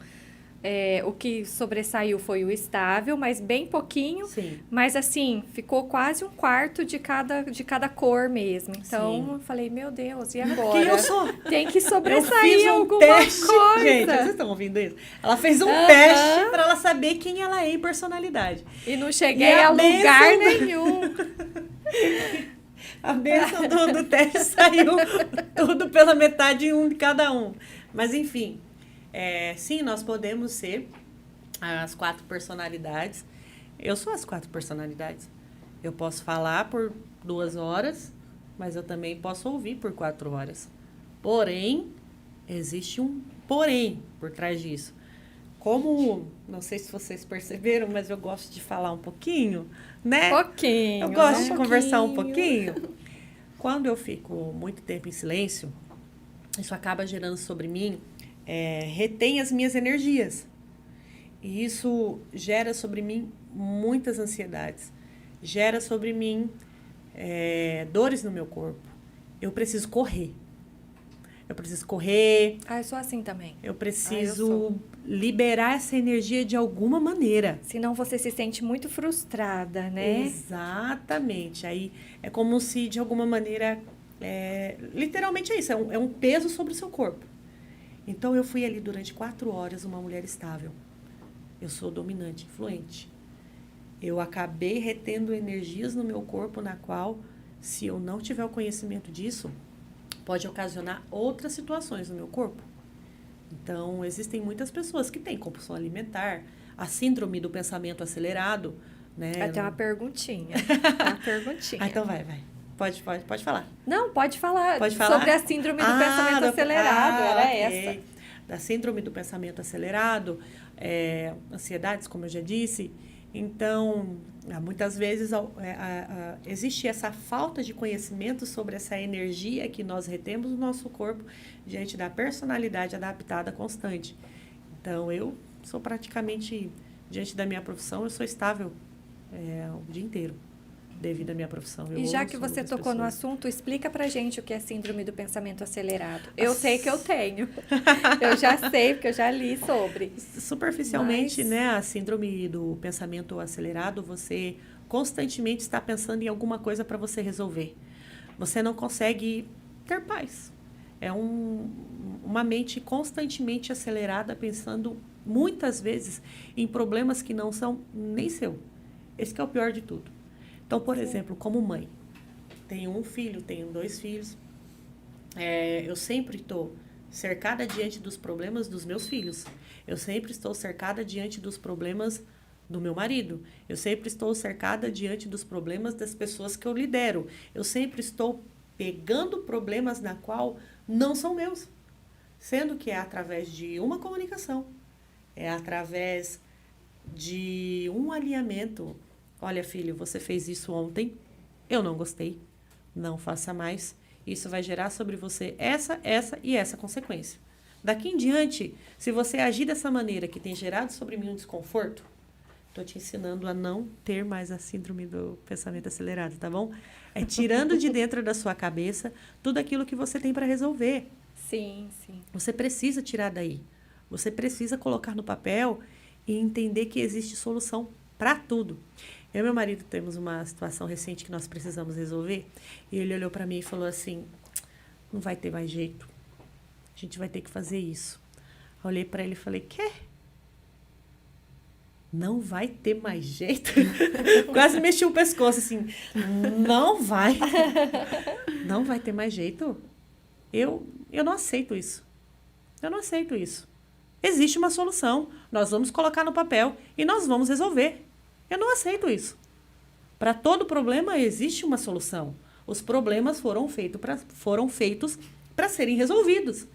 O que sobressaiu foi o estável, mas bem pouquinho. Sim. Mas assim, ficou quase 1/4 de cada cor mesmo. Então, eu falei, meu Deus, e agora? Quem eu sou? Tem que Eu sobressair fiz um alguma teste. coisa. Gente, vocês estão ouvindo isso? Ela fez um teste para ela saber quem ela é em personalidade. E não cheguei E a a lugar bênção nenhum. A bênção do teste saiu tudo pela metade, um de cada um. Mas, enfim, sim, nós podemos ser as 4 personalidades. Eu sou as 4 personalidades. Eu posso falar por 2 horas, mas eu também posso ouvir por 4 horas. Porém, existe um porém por trás disso. Como, não sei se vocês perceberam, mas eu gosto de falar um pouquinho, né? Pouquinho. Eu gosto né? de conversar um pouquinho. Quando eu fico muito tempo em silêncio, isso acaba gerando sobre mim, retém as minhas energias. E isso gera sobre mim muitas ansiedades. Gera sobre mim dores no meu corpo. Eu preciso correr. Eu sou assim também. Eu preciso liberar essa energia de alguma maneira. Senão você se sente muito frustrada, né? Exatamente. Aí é como se, de alguma maneira, literalmente é isso, é um peso sobre o seu corpo. Então, eu fui ali durante 4 horas uma mulher estável. Eu sou dominante, influente. Eu acabei retendo energias no meu corpo, na qual, se eu não tiver o conhecimento disso, pode ocasionar outras situações no meu corpo. Então, existem muitas pessoas que têm compulsão alimentar, a síndrome do pensamento acelerado, né? Vai ter uma perguntinha. Então vai. Pode falar. Não, pode falar. Pode falar? Sobre a síndrome do pensamento acelerado. Era ok. essa. Da síndrome do pensamento acelerado, ansiedades, como eu já disse. Então, muitas vezes existe essa falta de conhecimento sobre essa energia que nós retemos no nosso corpo diante da personalidade adaptada constante. Então, eu sou praticamente, diante da minha profissão, eu sou estável o dia inteiro, devido à minha profissão. E já que você tocou no assunto, explica pra gente o que é síndrome do pensamento acelerado. Eu sei que eu tenho. Eu já sei, porque eu já li sobre. Superficialmente, né, a síndrome do pensamento acelerado, você constantemente está pensando em alguma coisa para você resolver. Você não consegue ter paz. É uma mente constantemente acelerada, pensando muitas vezes em problemas que não são nem seu. Esse que é o pior de tudo. Então, por exemplo, como mãe, tenho um filho, tenho 2 filhos, eu sempre estou cercada diante dos problemas dos meus filhos. Eu sempre estou cercada diante dos problemas do meu marido. Eu sempre estou cercada diante dos problemas das pessoas que eu lidero. Eu sempre estou pegando problemas na qual não são meus. Sendo que é através de uma comunicação. É através de um alinhamento. Olha, filho, você fez isso ontem. Eu não gostei. Não faça mais. Isso vai gerar sobre você essa e essa consequência. Daqui em diante, se você agir dessa maneira que tem gerado sobre mim um desconforto, estou te ensinando a não ter mais a síndrome do pensamento acelerado, tá bom? É tirando de dentro da sua cabeça tudo aquilo que você tem para resolver. Sim, sim. Você precisa tirar daí. Você precisa colocar no papel e entender que existe solução para tudo. Eu e meu marido temos uma situação recente que nós precisamos resolver. E ele olhou para mim e falou assim, não vai ter mais jeito. A gente vai ter que fazer isso. Eu olhei para ele e falei, quê? Não vai ter mais jeito? Quase mexi o pescoço assim, não vai. Não vai ter mais jeito? Eu não aceito isso. Eu não aceito isso. Existe uma solução. Nós vamos colocar no papel e nós vamos resolver. Eu não aceito isso. Para todo problema existe uma solução. Os problemas foram feitos para serem resolvidos.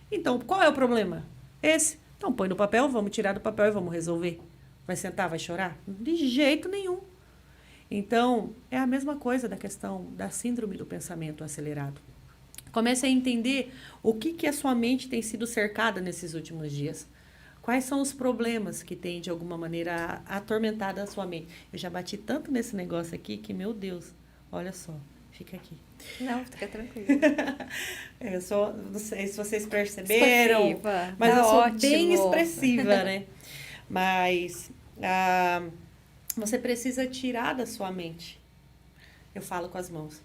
Então, qual é o problema? Esse. Então, põe no papel, vamos tirar do papel e vamos resolver. Vai sentar, vai chorar? De jeito nenhum. Então, é a mesma coisa da questão da síndrome do pensamento acelerado. Comece a entender o que a sua mente tem sido cercada nesses últimos dias. Quais são os problemas que tem, de alguma maneira, atormentado a sua mente? Eu já bati tanto nesse negócio aqui que, meu Deus, olha só, fica aqui. Não, fica tranquilo. Não sei se vocês perceberam, Expressiva, mas tá eu sou ótimo. bem expressiva, né? Mas você precisa tirar da sua mente. Eu falo com as mãos.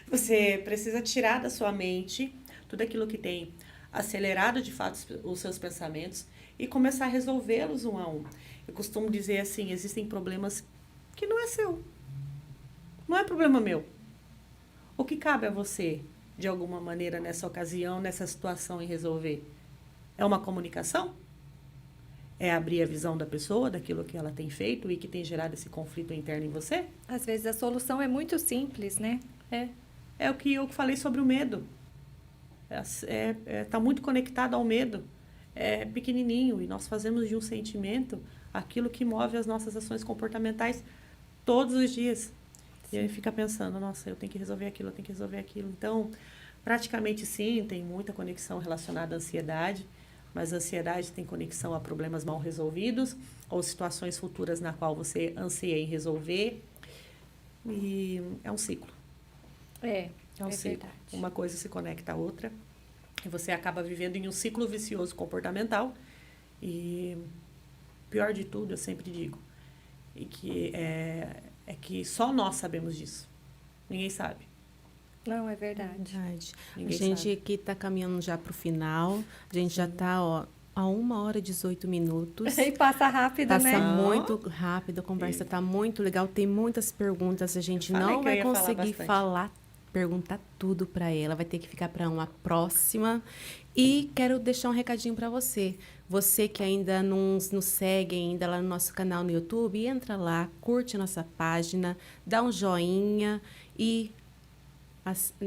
Você precisa tirar da sua mente tudo aquilo que tem acelerado de fato os seus pensamentos e começar a resolvê-los um a um. Eu costumo dizer assim, existem problemas que não é seu. Não é problema meu. O que cabe a você, de alguma maneira, nessa ocasião, nessa situação, em resolver? É uma comunicação? É abrir a visão da pessoa, daquilo que ela tem feito e que tem gerado esse conflito interno em você? Às vezes a solução é muito simples, né? É o que eu falei sobre o medo. Tá muito conectado ao medo. É pequenininho e nós fazemos de um sentimento aquilo que move as nossas ações comportamentais todos os dias. E aí fica pensando, nossa, eu tenho que resolver aquilo, eu tenho que resolver aquilo. Então, praticamente sim, tem muita conexão relacionada à ansiedade, mas a ansiedade tem conexão a problemas mal resolvidos ou situações futuras na qual você anseia em resolver. E é um ciclo. É um ciclo. verdade. Uma coisa se conecta à outra. E você acaba vivendo em um ciclo vicioso comportamental. E pior de tudo, eu sempre digo, e que é que só nós sabemos disso. Ninguém sabe. Não, é verdade. Verdade. Ninguém A gente sabe. aqui está caminhando já para o final. A gente já está a 1h18. E passa rápido, Passa né? muito rápido, a conversa está muito legal. Tem muitas perguntas, a gente Eu falei não que eu vai ia falar conseguir bastante. perguntar tudo para ela. Vai ter que ficar para uma próxima. E quero deixar um recadinho para você. Você que ainda não nos segue ainda lá no nosso canal no YouTube, entra lá, curte a nossa página, dá um joinha e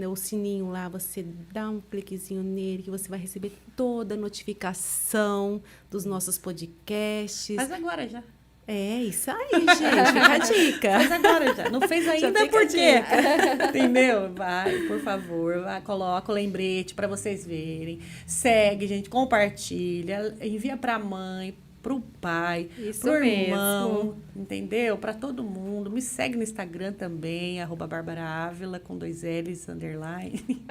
o sininho lá, você dá um cliquezinho nele que você vai receber toda a notificação dos nossos podcasts. Faz agora já. É isso aí, gente. Fica a dica. Faz agora já. Não fez ainda fica por a quê? Entendeu? Vai, por favor, vai, coloca o lembrete para vocês verem. Segue, gente, compartilha, envia para a mãe, pro pai, Isso pro mesmo. irmão, entendeu? Para todo mundo. Me segue no Instagram também, @BarbaraAvila, com 2 L's, underline.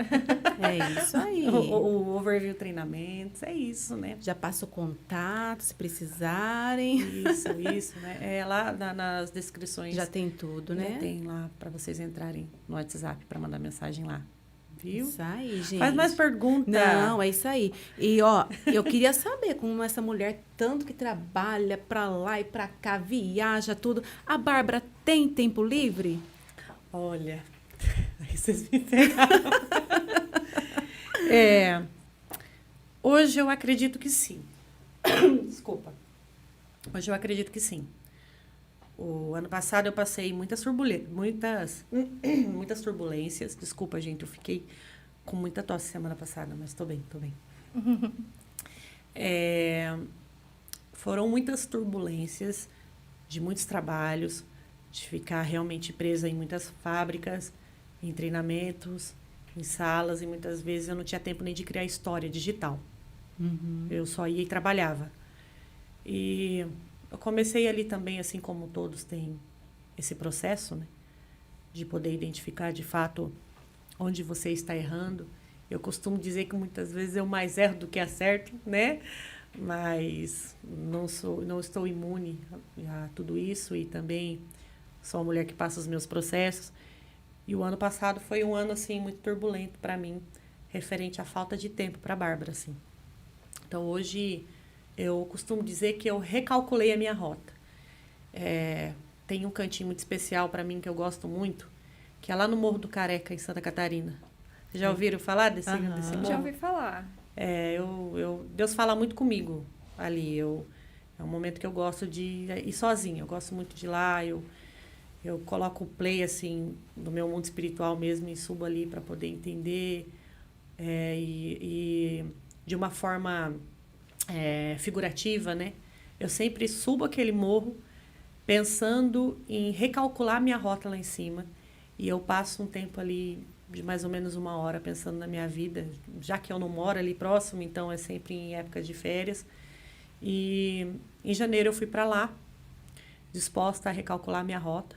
É isso aí. o Overview Treinamentos, é isso, né? Já passa o contato, se precisarem. Isso, né? É lá nas descrições. Já tem tudo, já né? tem lá para vocês entrarem no WhatsApp para mandar mensagem lá. Viu? Isso aí, gente. Faz mais perguntas. Não, é isso aí. E, ó, eu queria saber como essa mulher, tanto que trabalha pra lá e pra cá, viaja, tudo. A Bárbara tem tempo livre? Olha, aí vocês me pegaram. Hoje eu acredito que sim. Desculpa. Hoje eu acredito que sim. O ano passado eu passei muitas turbulências. Desculpa, gente, eu fiquei com muita tosse semana passada, mas tô bem. Foram muitas turbulências de muitos trabalhos, de ficar realmente presa em muitas fábricas, em treinamentos, em salas, e muitas vezes eu não tinha tempo nem de criar história digital. Eu só ia e trabalhava. E eu comecei ali também, assim como todos têm esse processo, né? De poder identificar, de fato, onde você está errando. Eu costumo dizer que muitas vezes eu mais erro do que acerto, né? Mas não estou imune a tudo isso e também sou uma mulher que passa os meus processos. E o ano passado foi um ano, assim, muito turbulento para mim, referente à falta de tempo para a Bárbara, assim. Então, hoje, eu costumo dizer que eu recalculei a minha rota. Tem um cantinho muito especial para mim que eu gosto muito, que é lá no Morro do Careca, em Santa Catarina. Vocês já ouviram falar desse morro? Já ouvi falar. Deus fala muito comigo ali. É um momento que eu gosto de ir sozinha. Eu gosto muito de ir lá. Eu coloco o play, assim, do meu mundo espiritual mesmo e subo ali para poder entender. E de uma forma figurativa, né? Eu sempre subo aquele morro pensando em recalcular minha rota lá em cima. E eu passo um tempo ali de mais ou menos 1 hora pensando na minha vida, já que eu não moro ali próximo, então é sempre em época de férias. E em janeiro eu fui para lá, disposta a recalcular minha rota,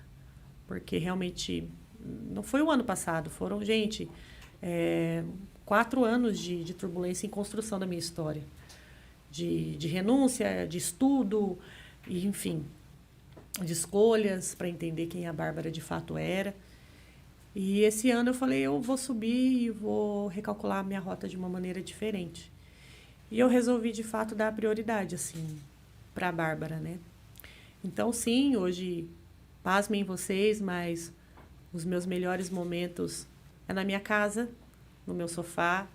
porque realmente não foi o ano passado, foram, gente, 4 anos de turbulência em construção da minha história. De renúncia, de estudo, e, enfim, de escolhas para entender quem a Bárbara de fato era. E esse ano eu falei, eu vou subir e vou recalcular a minha rota de uma maneira diferente. E eu resolvi, de fato, dar prioridade, assim, para a Bárbara, né? Então, sim, hoje, pasmem vocês, mas os meus melhores momentos é na minha casa, no meu sofá,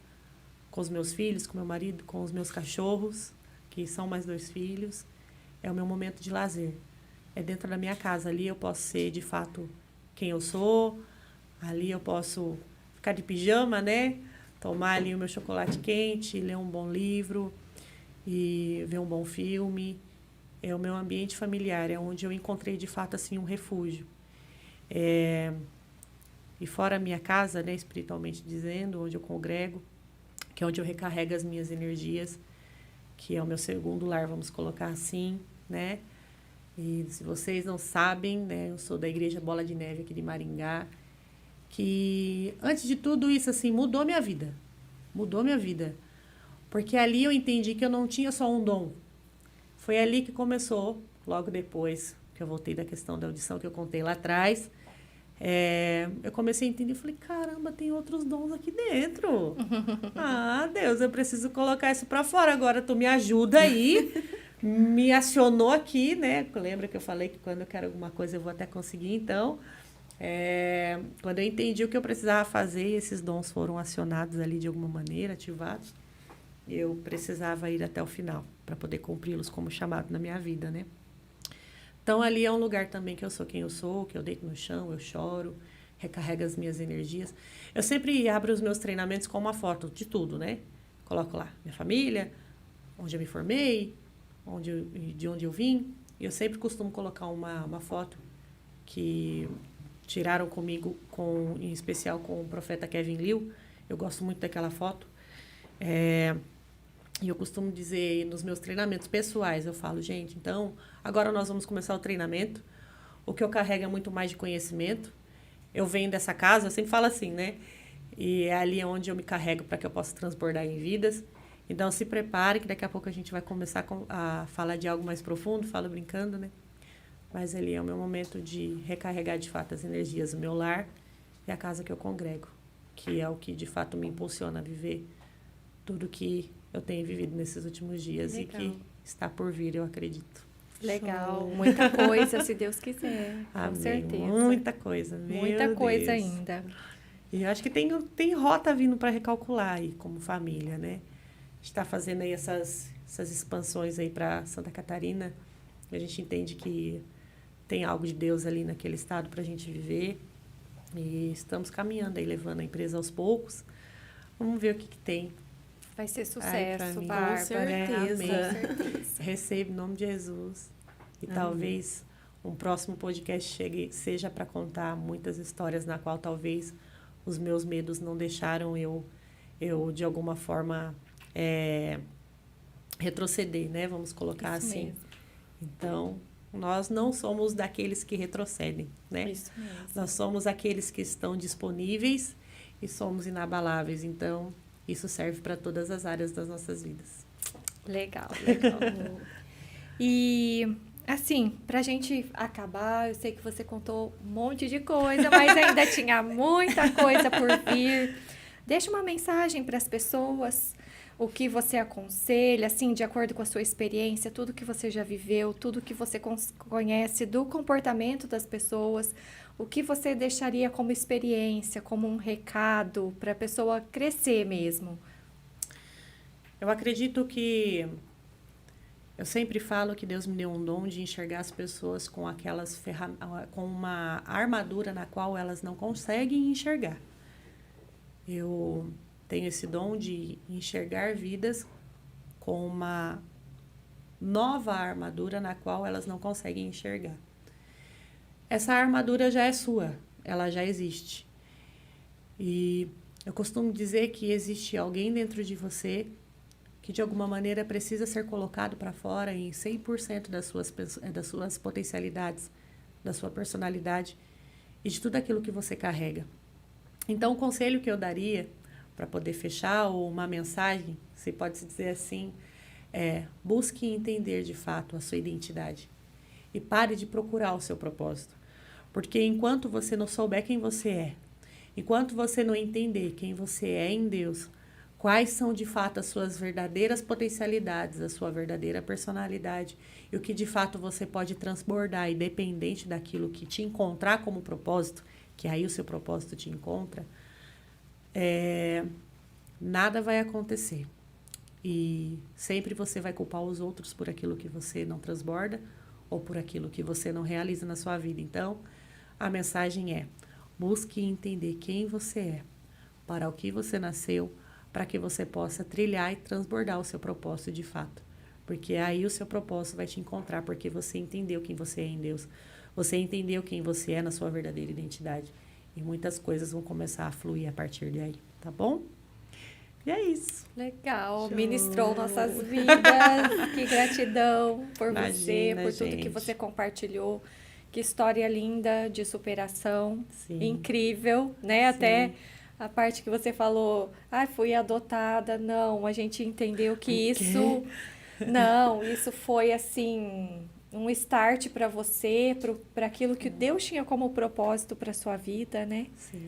com os meus filhos, com meu marido, com os meus cachorros, que são mais 2 filhos. É o meu momento de lazer. É dentro da minha casa. Ali eu posso ser, de fato, quem eu sou. Ali eu posso ficar de pijama, né? Tomar ali o meu chocolate quente, ler um bom livro e ver um bom filme. É o meu ambiente familiar, é onde eu encontrei, de fato, assim, um refúgio. E fora a minha casa, né, espiritualmente dizendo, onde eu congrego, que é onde eu recarrego as minhas energias, que é o meu segundo lar, vamos colocar assim, né? E se vocês não sabem, né, eu sou da Igreja Bola de Neve aqui de Maringá, que antes de tudo isso, assim, mudou minha vida. Mudou minha vida. Porque ali eu entendi que eu não tinha só um dom. Foi ali que começou, logo depois que eu voltei da questão da audição que eu contei lá atrás, eu comecei a entender, falei, caramba, tem outros dons aqui dentro. Ah, Deus, eu preciso colocar isso para fora agora, tu me ajuda aí. Me acionou aqui, né? Lembra que eu falei que quando eu quero alguma coisa eu vou até conseguir, então... quando eu entendi o que eu precisava fazer, esses dons foram acionados ali de alguma maneira, ativados, eu precisava ir até o final para poder cumpri-los como chamado na minha vida, né? Então, ali é um lugar também que eu sou quem eu sou, que eu deito no chão, eu choro, recarrego as minhas energias. Eu sempre abro os meus treinamentos com uma foto de tudo, né? Coloco lá minha família, onde eu me formei, de onde eu vim. E eu sempre costumo colocar uma foto que tiraram comigo, em especial com o profeta Kevin Liu. Eu gosto muito daquela foto. E eu costumo dizer nos meus treinamentos pessoais, eu falo, gente, então, agora nós vamos começar o treinamento. O que eu carrego é muito mais de conhecimento. Eu venho dessa casa, eu sempre falo assim, né? E é ali onde eu me carrego para que eu possa transbordar em vidas. Então, se prepare, que daqui a pouco a gente vai começar a falar de algo mais profundo, falo brincando, né? Mas ali é o meu momento de recarregar, de fato, as energias do meu lar e a casa que eu congrego, que é o que, de fato, me impulsiona a viver tudo que eu tenho vivido nesses últimos dias. Legal. E que está por vir, eu acredito. Legal, muita coisa, se Deus quiser, com Amém. certeza. Muita coisa, meu Muita coisa Deus. ainda. E eu acho que tem rota vindo para recalcular aí, como família, né? A gente está fazendo aí essas expansões aí para Santa Catarina. A gente entende que tem algo de Deus ali naquele estado para a gente viver. E estamos caminhando aí, levando a empresa aos poucos. Vamos ver o que tem. Vai ser Ai, pra sucesso, mim. Bárbara. Com certeza. Amém. Com certeza. Receba em nome de Jesus. E Amém. talvez um próximo podcast seja para contar muitas histórias na qual talvez os meus medos não deixaram eu de alguma forma, retroceder, né? Vamos colocar Isso assim. mesmo. Então, nós não somos daqueles que retrocedem, né? Isso mesmo. Nós somos aqueles que estão disponíveis e somos inabaláveis. Então, isso serve para todas as áreas das nossas vidas. Legal, legal. E, assim, pra gente acabar, eu sei que você contou um monte de coisa, mas ainda tinha muita coisa por vir. Deixa uma mensagem para as pessoas, o que você aconselha, assim, de acordo com a sua experiência, tudo que você já viveu, tudo que você conhece do comportamento das pessoas, o que você deixaria como experiência, como um recado para a pessoa crescer mesmo? Eu acredito que... Eu sempre falo que Deus me deu um dom de enxergar as pessoas com com uma armadura na qual elas não conseguem enxergar. Eu tenho esse dom de enxergar vidas com uma nova armadura na qual elas não conseguem enxergar. Essa armadura já é sua, ela já existe. E eu costumo dizer que existe alguém dentro de você que de alguma maneira precisa ser colocado para fora em 100% das suas potencialidades, da sua personalidade e de tudo aquilo que você carrega. Então, o conselho que eu daria para poder fechar, ou uma mensagem, se pode se dizer assim, busque entender de fato a sua identidade e pare de procurar o seu propósito. Porque enquanto você não souber quem você é, enquanto você não entender quem você é em Deus, quais são de fato as suas verdadeiras potencialidades, a sua verdadeira personalidade e o que de fato você pode transbordar, independente daquilo que te encontrar como propósito, que aí o seu propósito te encontra, nada vai acontecer. E sempre você vai culpar os outros por aquilo que você não transborda ou por aquilo que você não realiza na sua vida. Então, a mensagem é: busque entender quem você é, para o que você nasceu, para que você possa trilhar e transbordar o seu propósito de fato. Porque aí o seu propósito vai te encontrar, porque você entendeu quem você é em Deus. Você entendeu quem você é na sua verdadeira identidade. E muitas coisas vão começar a fluir a partir daí, tá bom? E é isso. Legal, Show. ministrou nossas vidas. Que gratidão por você, Imagina, por tudo que gente. você compartilhou. Que história linda de superação. Sim. Incrível, né? Sim. Até a parte que você falou, fui adotada. Não, a gente entendeu que isso... Não, isso foi assim... um start para você, para aquilo que Deus tinha como propósito para sua vida, né? Sim.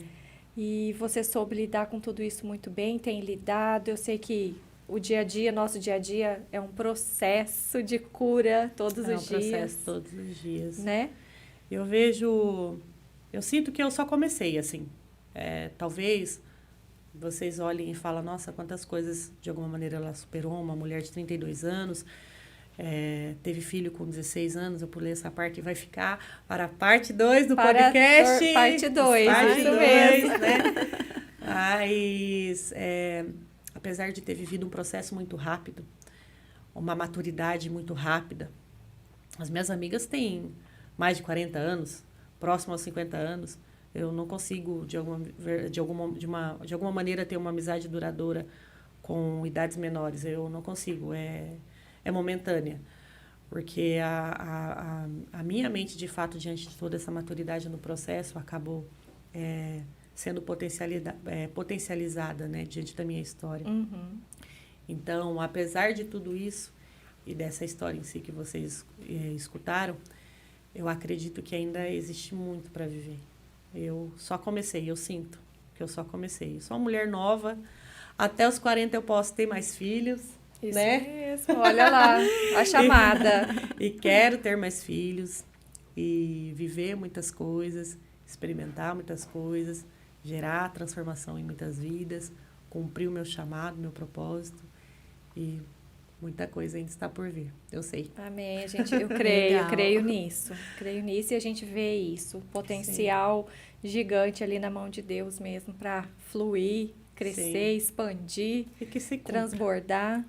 E você soube lidar com tudo isso muito bem, tem lidado. Eu sei que o dia a dia, nosso dia a dia, é um processo de cura todos os dias. Processo todos os dias. Né? Eu sinto que eu só comecei, assim. Talvez vocês olhem e falem, nossa, quantas coisas, de alguma maneira, ela superou. Uma mulher de 32 anos, teve filho com 16 anos, eu pulei essa parte, vai ficar para a parte 2 do podcast. Parte 2, Parte isso 2, mesmo. né? Mas, apesar de ter vivido um processo muito rápido, uma maturidade muito rápida, as minhas amigas têm mais de 40 anos, próximo aos 50 anos, eu não consigo, de alguma maneira, ter uma amizade duradoura com idades menores. Eu não consigo, é momentânea. Porque a minha mente, de fato, diante de toda essa maturidade no processo, acabou sendo potencializada, né, diante da minha história. Uhum. Então, apesar de tudo isso, e dessa história em si que vocês escutaram, eu acredito que ainda existe muito para viver. Eu só comecei, eu sinto que eu só comecei. Eu sou uma mulher nova, até os 40 eu posso ter mais filhos, Isso né? mesmo, olha lá, a chamada. E quero ter mais filhos e viver muitas coisas, experimentar muitas coisas, gerar transformação em muitas vidas, cumprir o meu chamado, meu propósito e muita coisa ainda está por vir, eu sei. Amém, gente, eu Legal. creio nisso e a gente vê isso, o potencial gigante ali na mão de Deus mesmo para fluir, crescer, expandir, E que se cumpra. transbordar.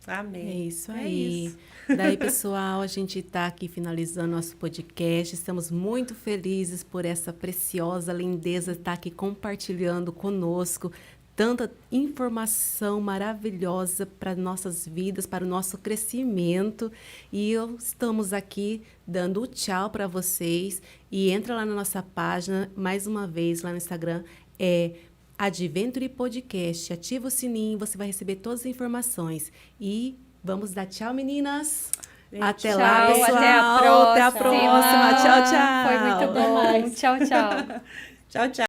É Amém. isso É aí. isso. Daí, pessoal, a gente está aqui finalizando nosso podcast. Estamos muito felizes por essa preciosa lindeza estar aqui compartilhando conosco tanta informação maravilhosa para nossas vidas, para o nosso crescimento. E estamos aqui dando o tchau para vocês. E entra lá na nossa página, mais uma vez, lá no Instagram, Adventure Podcast. Ativa o sininho, você vai receber todas as informações. E vamos dar tchau, meninas. Até Tchau, lá, pessoal. até a próxima. Até a próxima. Tchau, tchau. Foi muito bom. Tchau, tchau. Tchau, tchau.